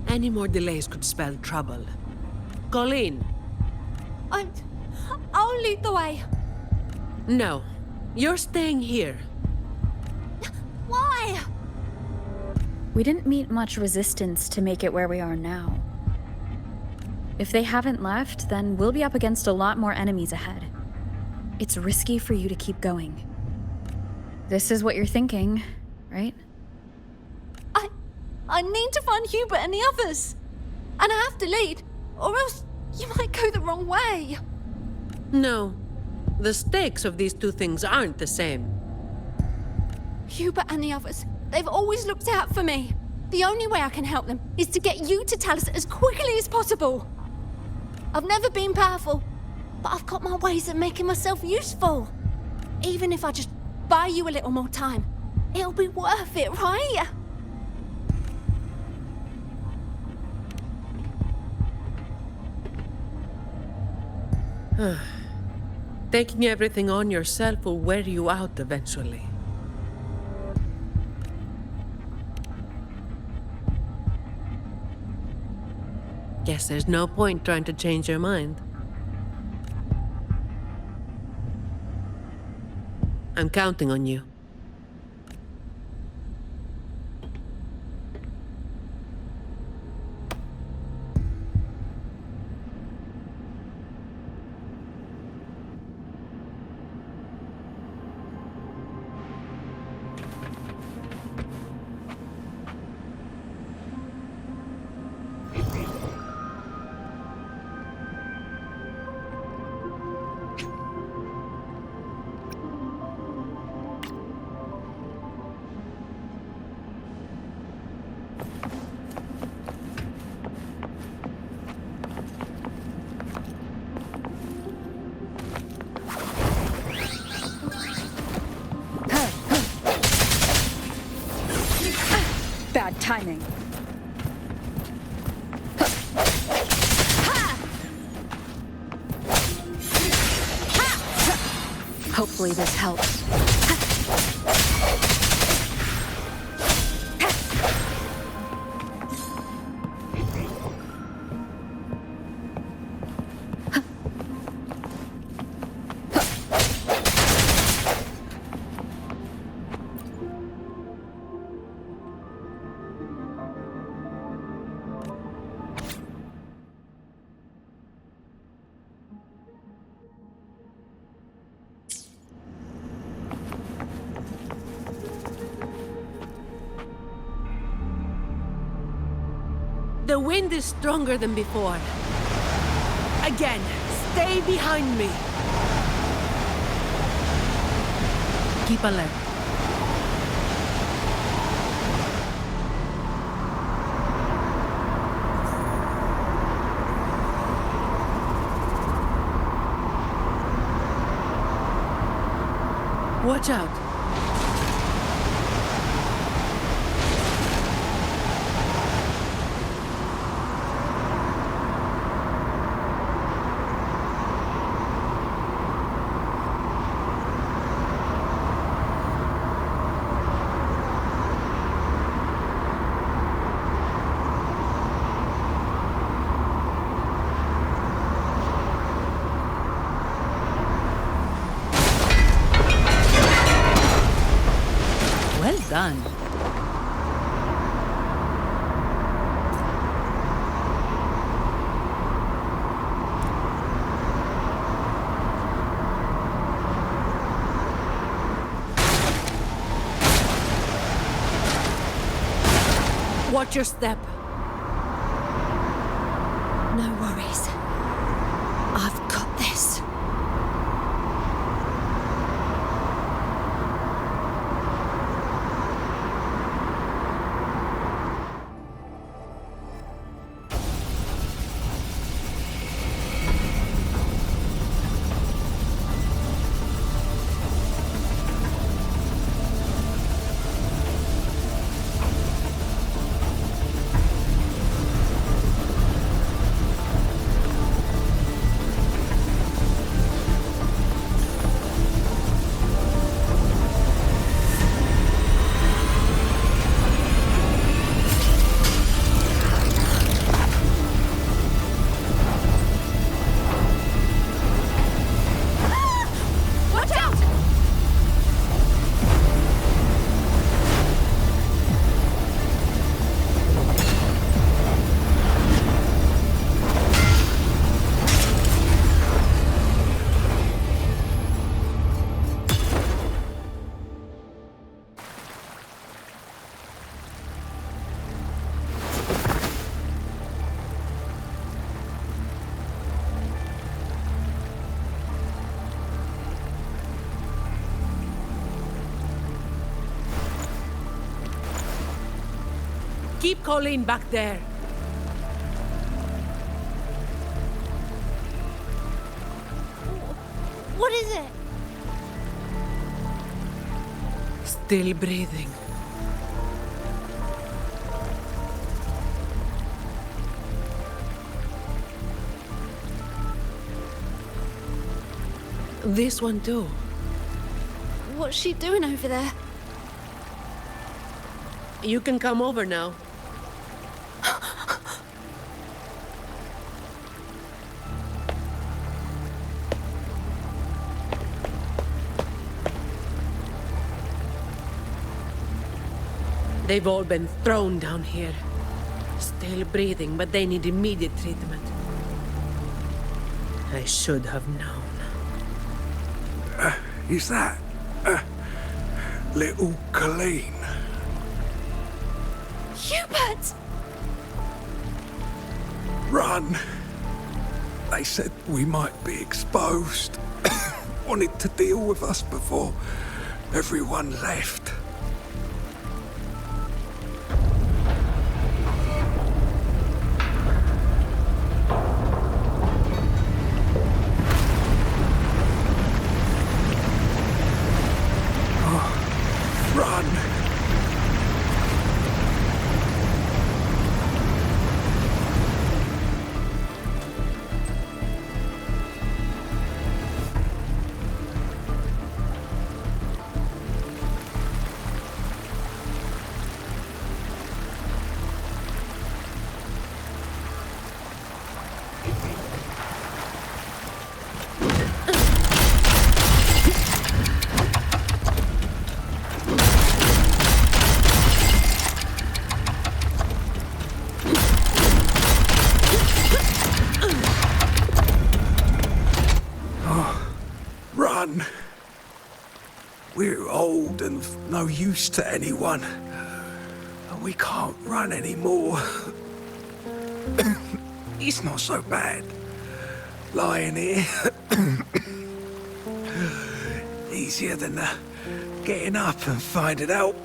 Any more delays could spell trouble. Colleen. I'll lead the way. No. You're staying here. Why? We didn't meet much resistance to make it where we are now. If they haven't left, then we'll be up against a lot more enemies ahead. It's risky for you to keep going. This is what you're thinking, right? I need to find Hubert and the others. And I have to lead, or else you might go the wrong way. No. The stakes of these two things aren't the same. Hubert and the others, they've always looked out for me. The only way I can help them is to get you to Talos as quickly as possible. I've never been powerful, but I've got my ways of making myself useful. Even if I just buy you a little more time, it'll be worth it, right? Taking everything on yourself will wear you out eventually. Guess there's no point trying to change your mind. I'm counting on you. Bad timing. Hopefully this helps. The wind is stronger than before. Again, stay behind me. Keep alert. Watch out. done. Watch your step. No worries. I've got this. Keep Colleen back there. What is it? Still breathing. This one too. What's she doing over there? You can come over now. They've all been thrown down here. Still breathing, but they need immediate treatment. I should have known. Is that little Colleen? Hubert! Run! They said we might be exposed. Wanted to deal with us before everyone left. Run! Run! We're old and of no use to anyone. We can't run anymore. It's not so bad. Lying here. Easier than getting up and finding out.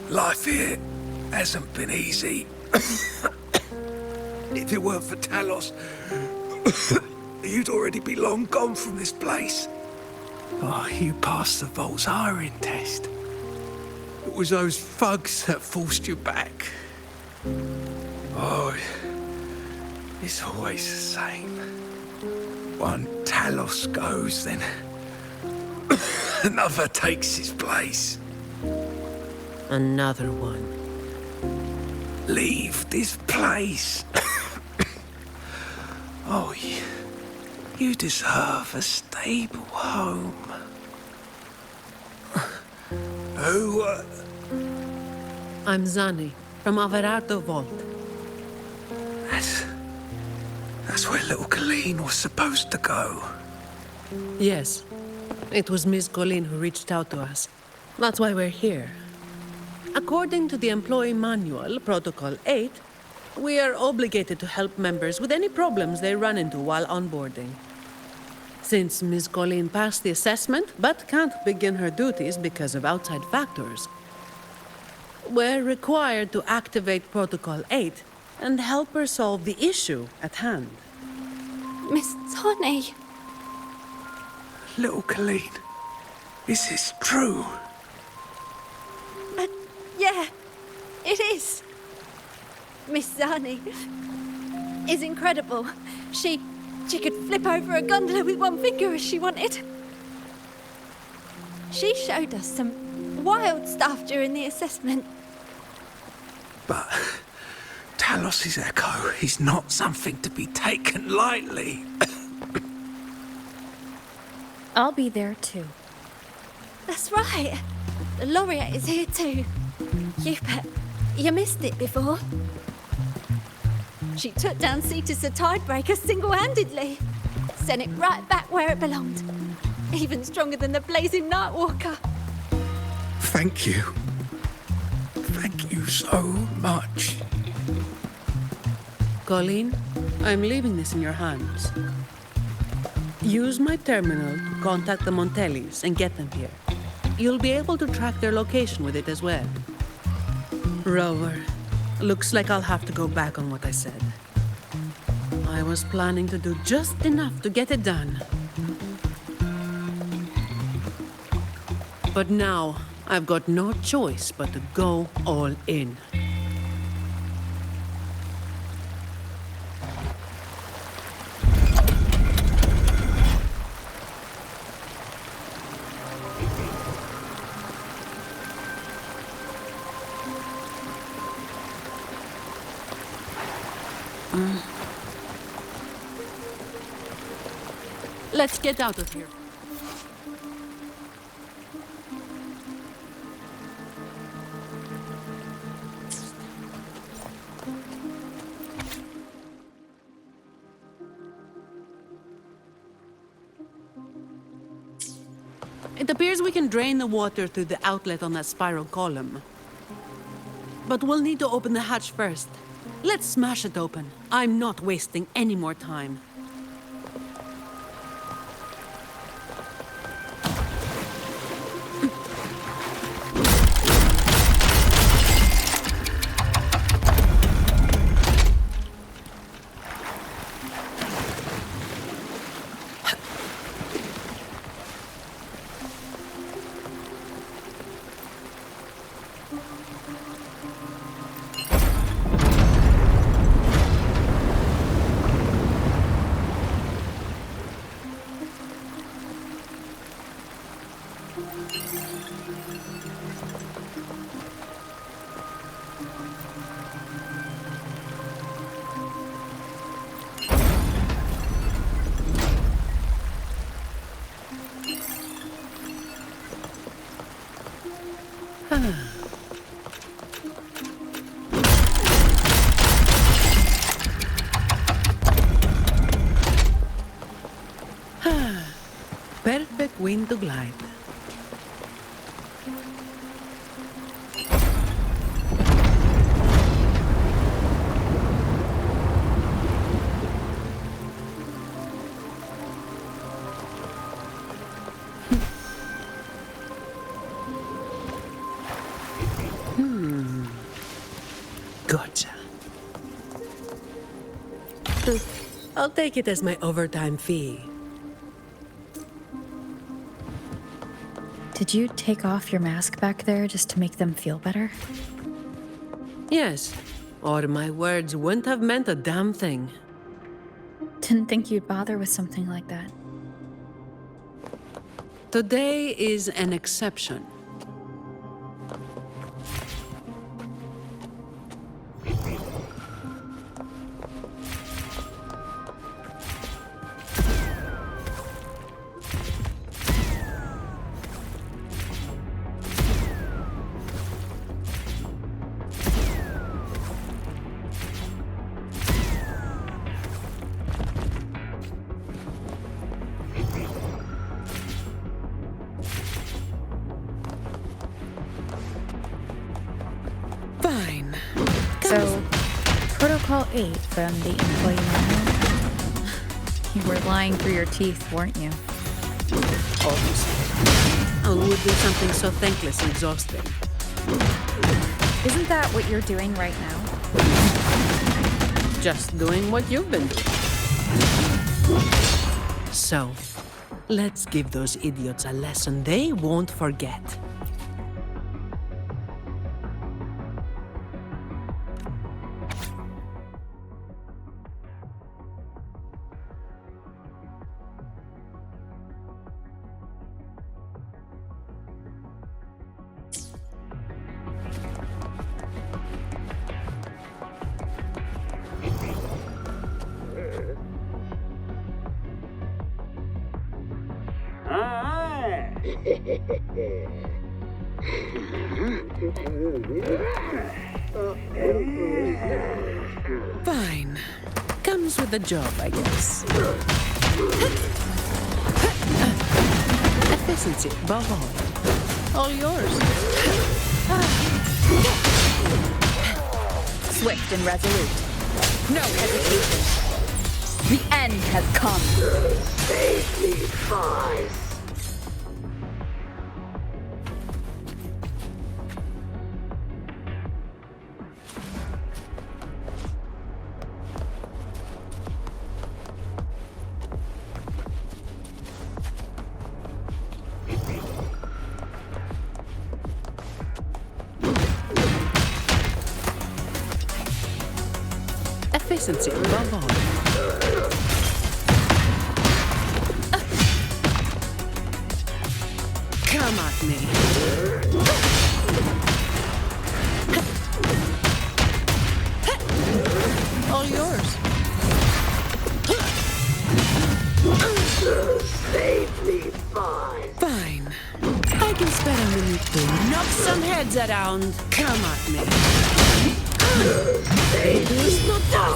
Life here hasn't been easy. If it weren't for Talos, you'd already be long gone from this place. Oh, you passed the Vault's hiring test. It was those thugs that forced you back. Oh, it's always the same. One Talos goes, then another takes his place. Another one. Leave this place. Oh, you deserve a stable home. Who, I'm Zani, from Alvarado Vault. That's where little Colleen was supposed to go. Yes, it was Miss Colleen who reached out to us. That's why we're here. According to the employee manual, Protocol 8, we are obligated to help members with any problems they run into while onboarding. Since Miss Colleen passed the assessment but can't begin her duties because of outside factors, we're required to activate Protocol 8 and help her solve the issue at hand. Miss Zani. Little Colleen, is this true? Yeah, it is. Miss Zani is incredible. She could flip over a gondola with one finger if she wanted. She showed us some wild stuff during the assessment. But Talos' echo is not something to be taken lightly. I'll be there too. That's right. The laureate is here too. You missed it before. She took down Cetus the Tidebreaker single-handedly. Sent it right back where it belonged. Even stronger than the blazing Nightwalker. Thank you. Thank you so much. Colleen, I'm leaving this in your hands. Use my terminal to contact the Montellis and get them here. You'll be able to track their location with it as well. Rover, looks like I'll have to go back on what I said. I was planning to do just enough to get it done. But now, I've got no choice but to go all in. Let's get out of here. It appears we can drain the water through the outlet on that spiral column. But we'll need to open the hatch first. Let's smash it open. I'm not wasting any more time. Perfect wind to glide. Gotcha. I'll take it as my overtime fee. Did you take off your mask back there just to make them feel better? Yes, or my words wouldn't have meant a damn thing. Didn't think you'd bother with something like that. Today is an exception. Fine. So, Protocol 8 from the employee manual? You were lying through your teeth, weren't you? Who would do something so thankless and exhausting? Isn't that what you're doing right now? Just doing what you've been doing. So, let's give those idiots a lesson they won't forget. Fine. Comes with the job, I guess. Efficiency, above all yours. Swift and resolute. No hesitation. The end has come. Safely flies. Efficiency, above all. Come at me. All yours. Safely flies. Fine. I can spare a minute to knock some heads around. Come at me. Safely flies.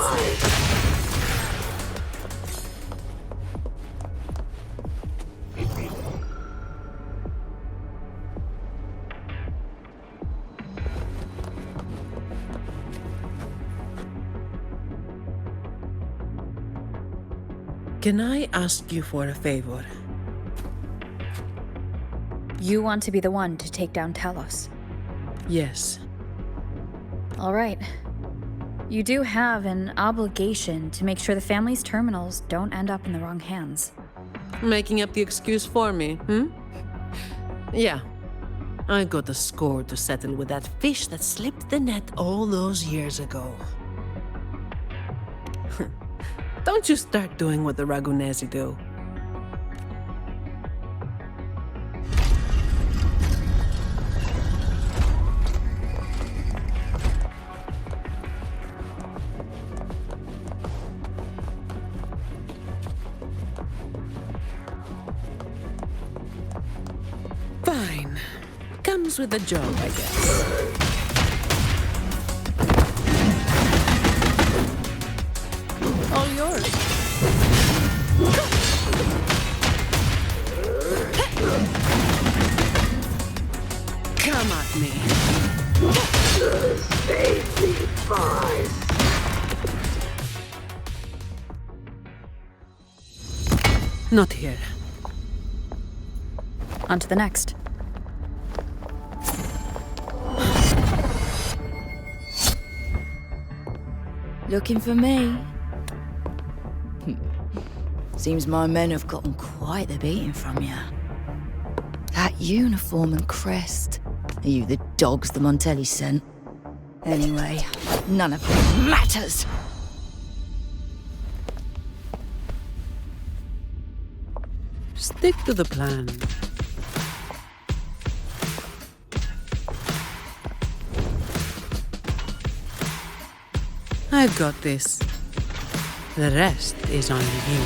Can I ask you for a favor? You want to be the one to take down Talos. Yes. All right. You do have an obligation to make sure the family's terminals don't end up in the wrong hands. Making up the excuse for me, Yeah. I got a score to settle with that fish that slipped the net all those years ago. Don't you start doing what the Ragunesi do. Fine. Comes with the job, I guess. All yours. Come at me. Safely flies. Not here. On to the next. Looking for me? Seems my men have gotten quite the beating from you. That uniform and crest. Are you the dogs the Montelli sent? Anyway, none of it matters. Stick to the plan. I've got this. The rest is on you.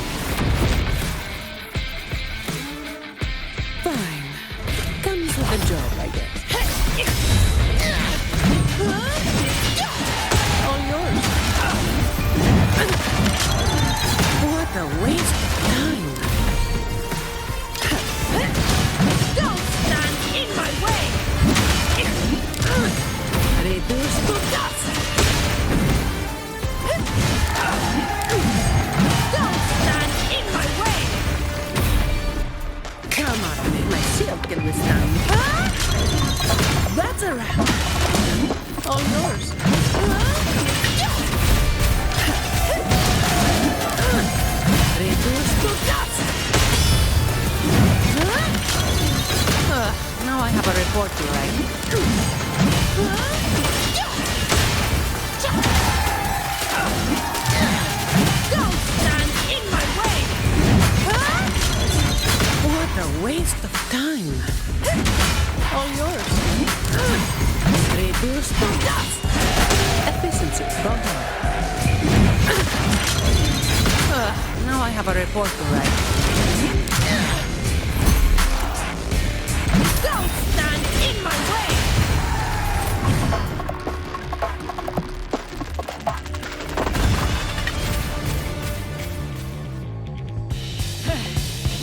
Fine. Comes with the job, I guess. All yours. What a waste of time. Don't stand in my way! Reduce to All yours. Reduce to dust! Now I have a report to write. Don't stand in my way! What a waste of time. All yours. Reduce to dust! Efficiency problem. Now I have a report to write. Don't stand in my way!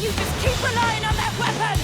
You just keep relying on that weapon!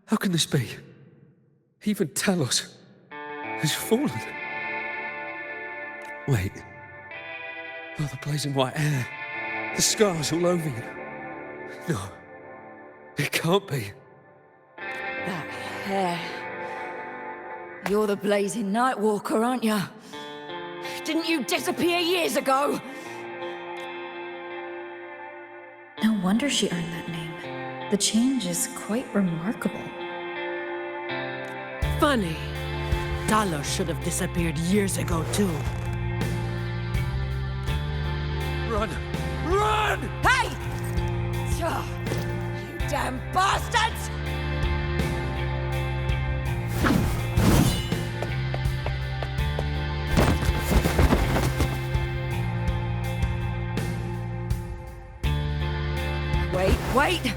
How can this be? Even Talos has fallen. Wait. Oh, the blazing white hair. The scars all over you. No. It can't be. That hair. You're the blazing night walker, aren't you? Didn't you disappear years ago? No wonder she earned that name. The change is quite remarkable. Funny. Talos should have disappeared years ago, too. Run! Run! Hey! You damn bastards! Wait!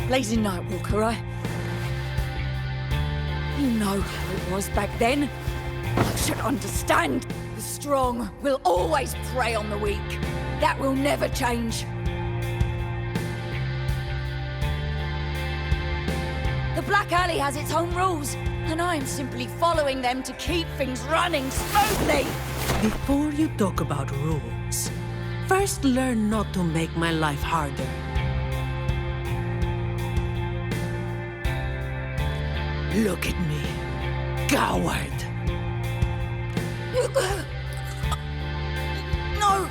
Blazing Nightwalker, right? You know how it was back then. You should understand. The strong will always prey on the weak. That will never change. The Black Alley has its own rules, and I am simply following them to keep things running smoothly. Before you talk about rules, first learn not to make my life harder. Look at me, coward. No!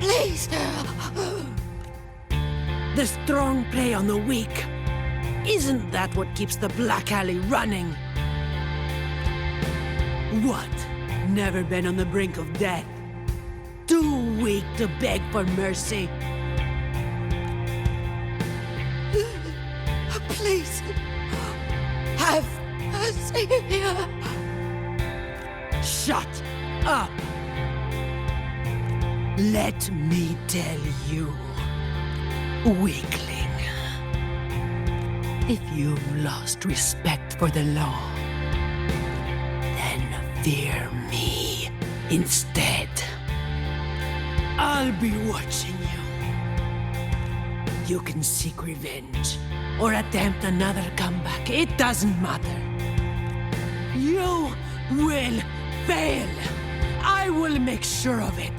Please! The strong prey on the weak. Isn't that what keeps the Black Alley running? What? Never been on the brink of death? Too weak to beg for mercy? Please! Have mercy! Shut up! Let me tell you, weakling. If you've lost respect for the law, then fear me instead. I'll be watching you. You can seek revenge or attempt another comeback. It doesn't matter. You will fail. I will make sure of it.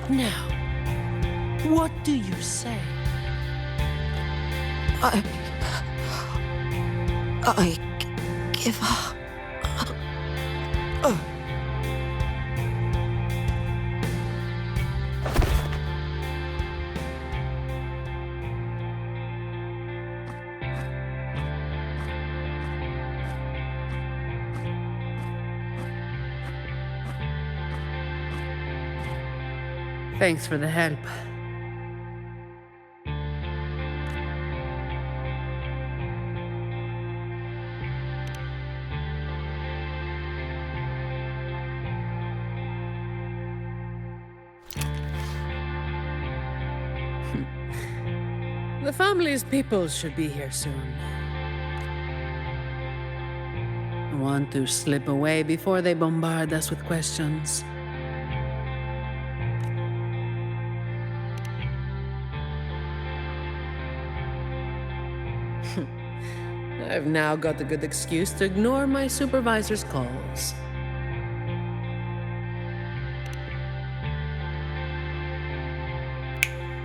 Now, what do you say? I give up. Thanks for the help. The family's people should be here soon. I want to slip away before they bombard us with questions. I've now got a good excuse to ignore my supervisor's calls.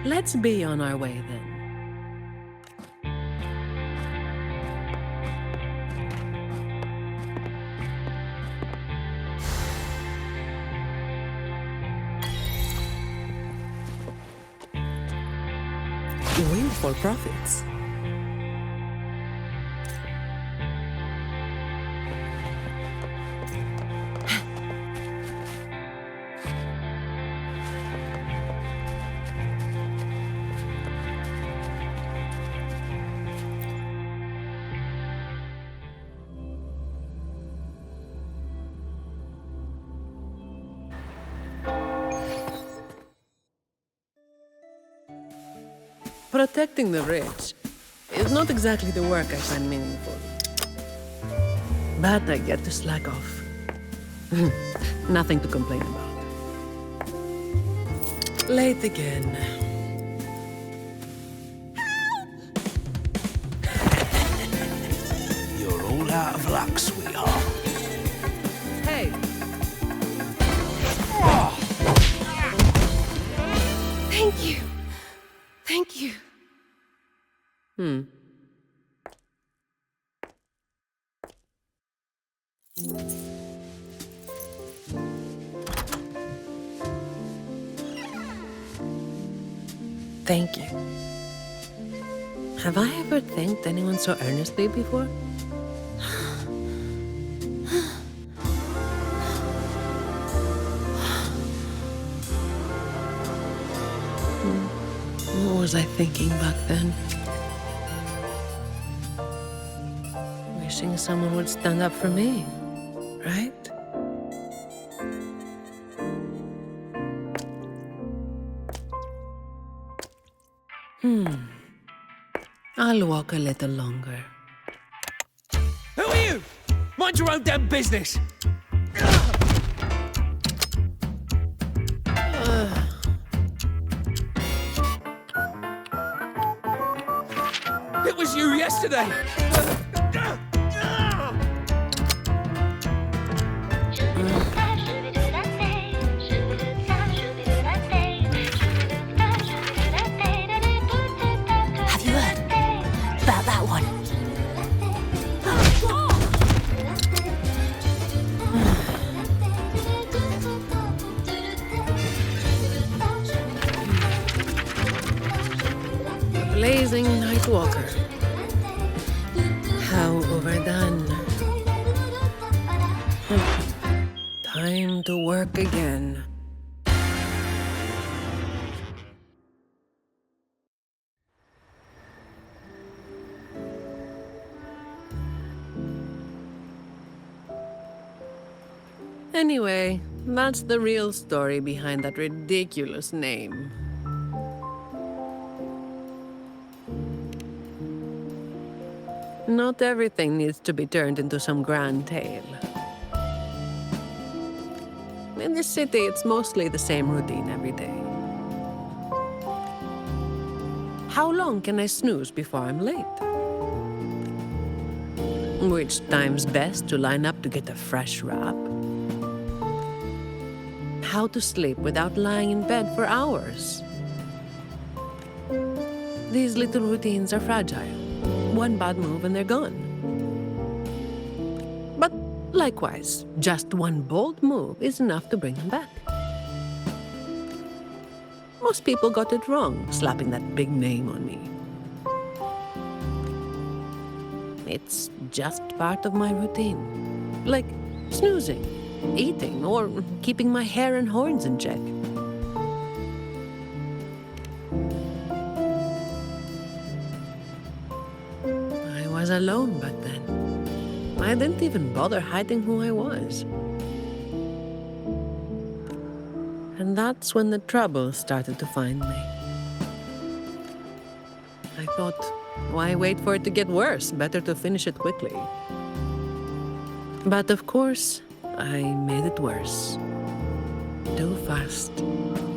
Let's be on our way then. Windfall profits. Protecting the rich is not exactly the work I find meaningful. But I get to slack off. Nothing to complain about. Late again. You're all out of luck, sweetheart. Hey! Thank you. Thank you. Thank you. Have I ever thanked anyone so earnestly before? What was I thinking back then? Wishing someone would stand up for me, right? I'll walk a little longer. Who are you? Mind your own damn business. It was you yesterday. Have you heard about that one? Blazing night walker. How overdone. Time to work again. Anyway, that's the real story behind that ridiculous name. Not everything needs to be turned into some grand tale. In this city, it's mostly the same routine every day. How long can I snooze before I'm late? Which time's best to line up to get a fresh wrap? How to sleep without lying in bed for hours? These little routines are fragile. One bad move and they're gone. Likewise, just one bold move is enough to bring him back. Most people got it wrong, slapping that big name on me. It's just part of my routine. Like snoozing, eating, or keeping my hair and horns in check. I was alone back then. I didn't even bother hiding who I was. And that's when the trouble started to find me. I thought, why wait for it to get worse? Better to finish it quickly. But of course, I made it worse. Too fast,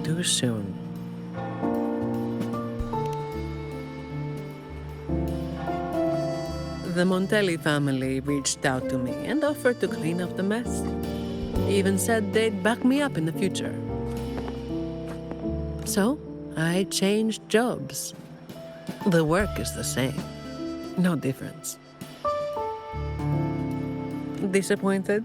too soon. The Montelli family reached out to me and offered to clean up the mess. Even said they'd back me up in the future. So, I changed jobs. The work is the same. No difference. Disappointed?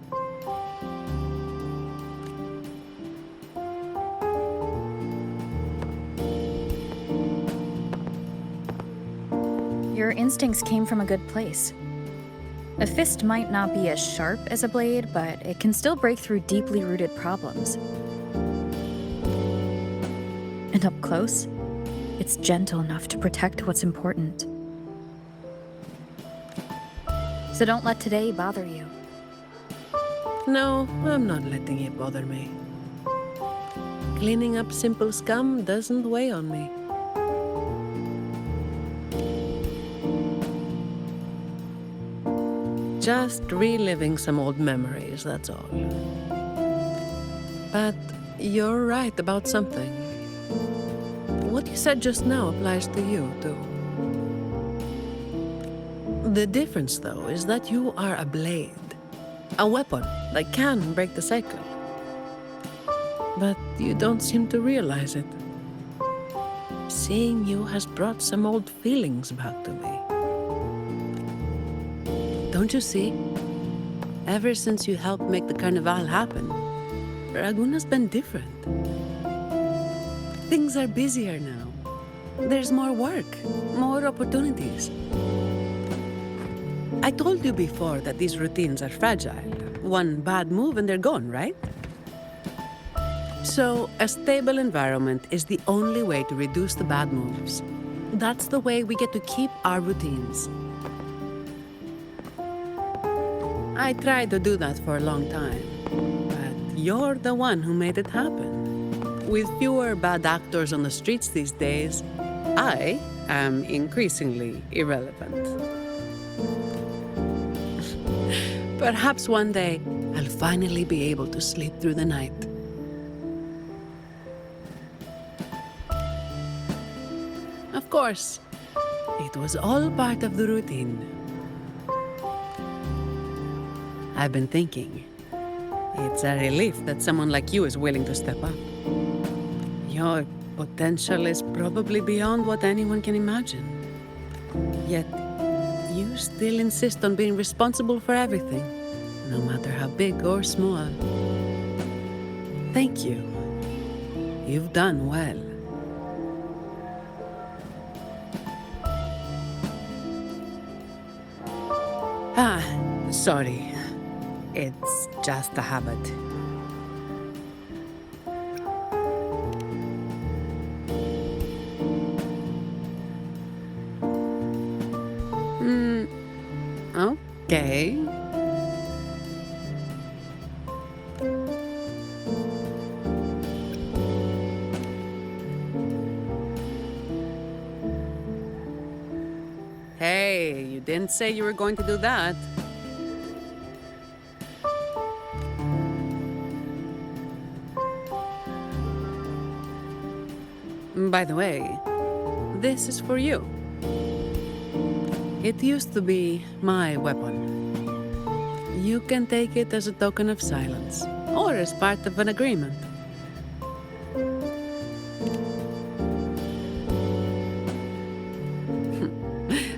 Your instincts came from a good place. A fist might not be as sharp as a blade, but it can still break through deeply rooted problems. And up close, it's gentle enough to protect what's important. So don't let today bother you. No, I'm not letting it bother me. Cleaning up simple scum doesn't weigh on me. Just reliving some old memories, that's all. But you're right about something. What you said just now applies to you, too. The difference, though, is that you are a blade. A weapon that can break the cycle. But you don't seem to realize it. Seeing you has brought some old feelings back to me. Don't you see? Ever since you helped make the carnival happen, Raguna's been different. Things are busier now. There's more work, more opportunities. I told you before that these routines are fragile. One bad move and they're gone, right? So, a stable environment is the only way to reduce the bad moves. That's the way we get to keep our routines. I tried to do that for a long time, but you're the one who made it happen. With fewer bad actors on the streets these days, I am increasingly irrelevant. Perhaps one day, I'll finally be able to sleep through the night. Of course, it was all part of the routine. I've been thinking, it's a relief that someone like you is willing to step up. Your potential is probably beyond what anyone can imagine. Yet, you still insist on being responsible for everything, no matter how big or small. Thank you. You've done well. Sorry. It's just a habit. Okay. Hey, you didn't say you were going to do that. By the way, this is for you. It used to be my weapon. You can take it as a token of silence, or as part of an agreement.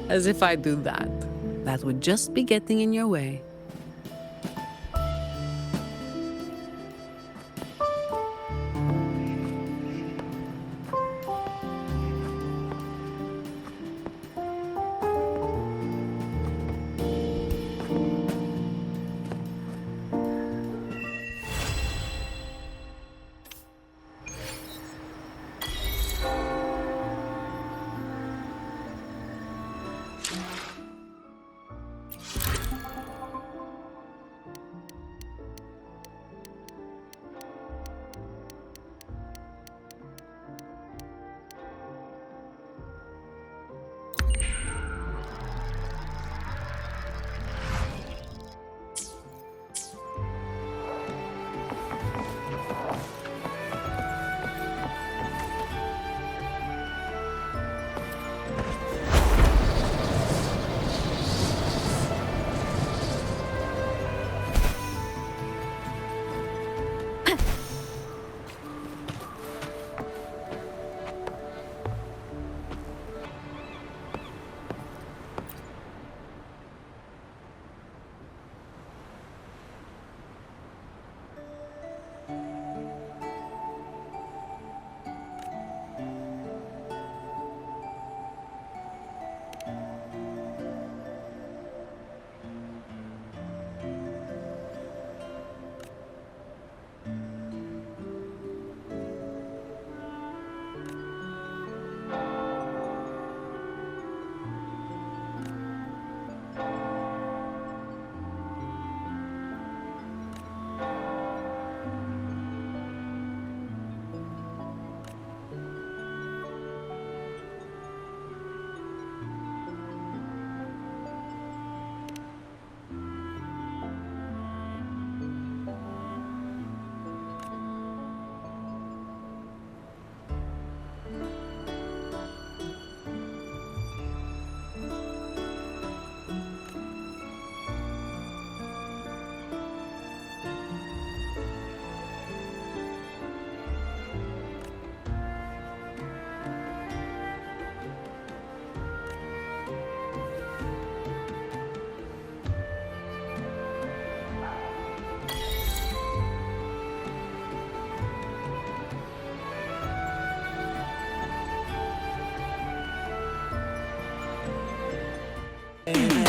As if I do that. That would just be getting in your way. Amen.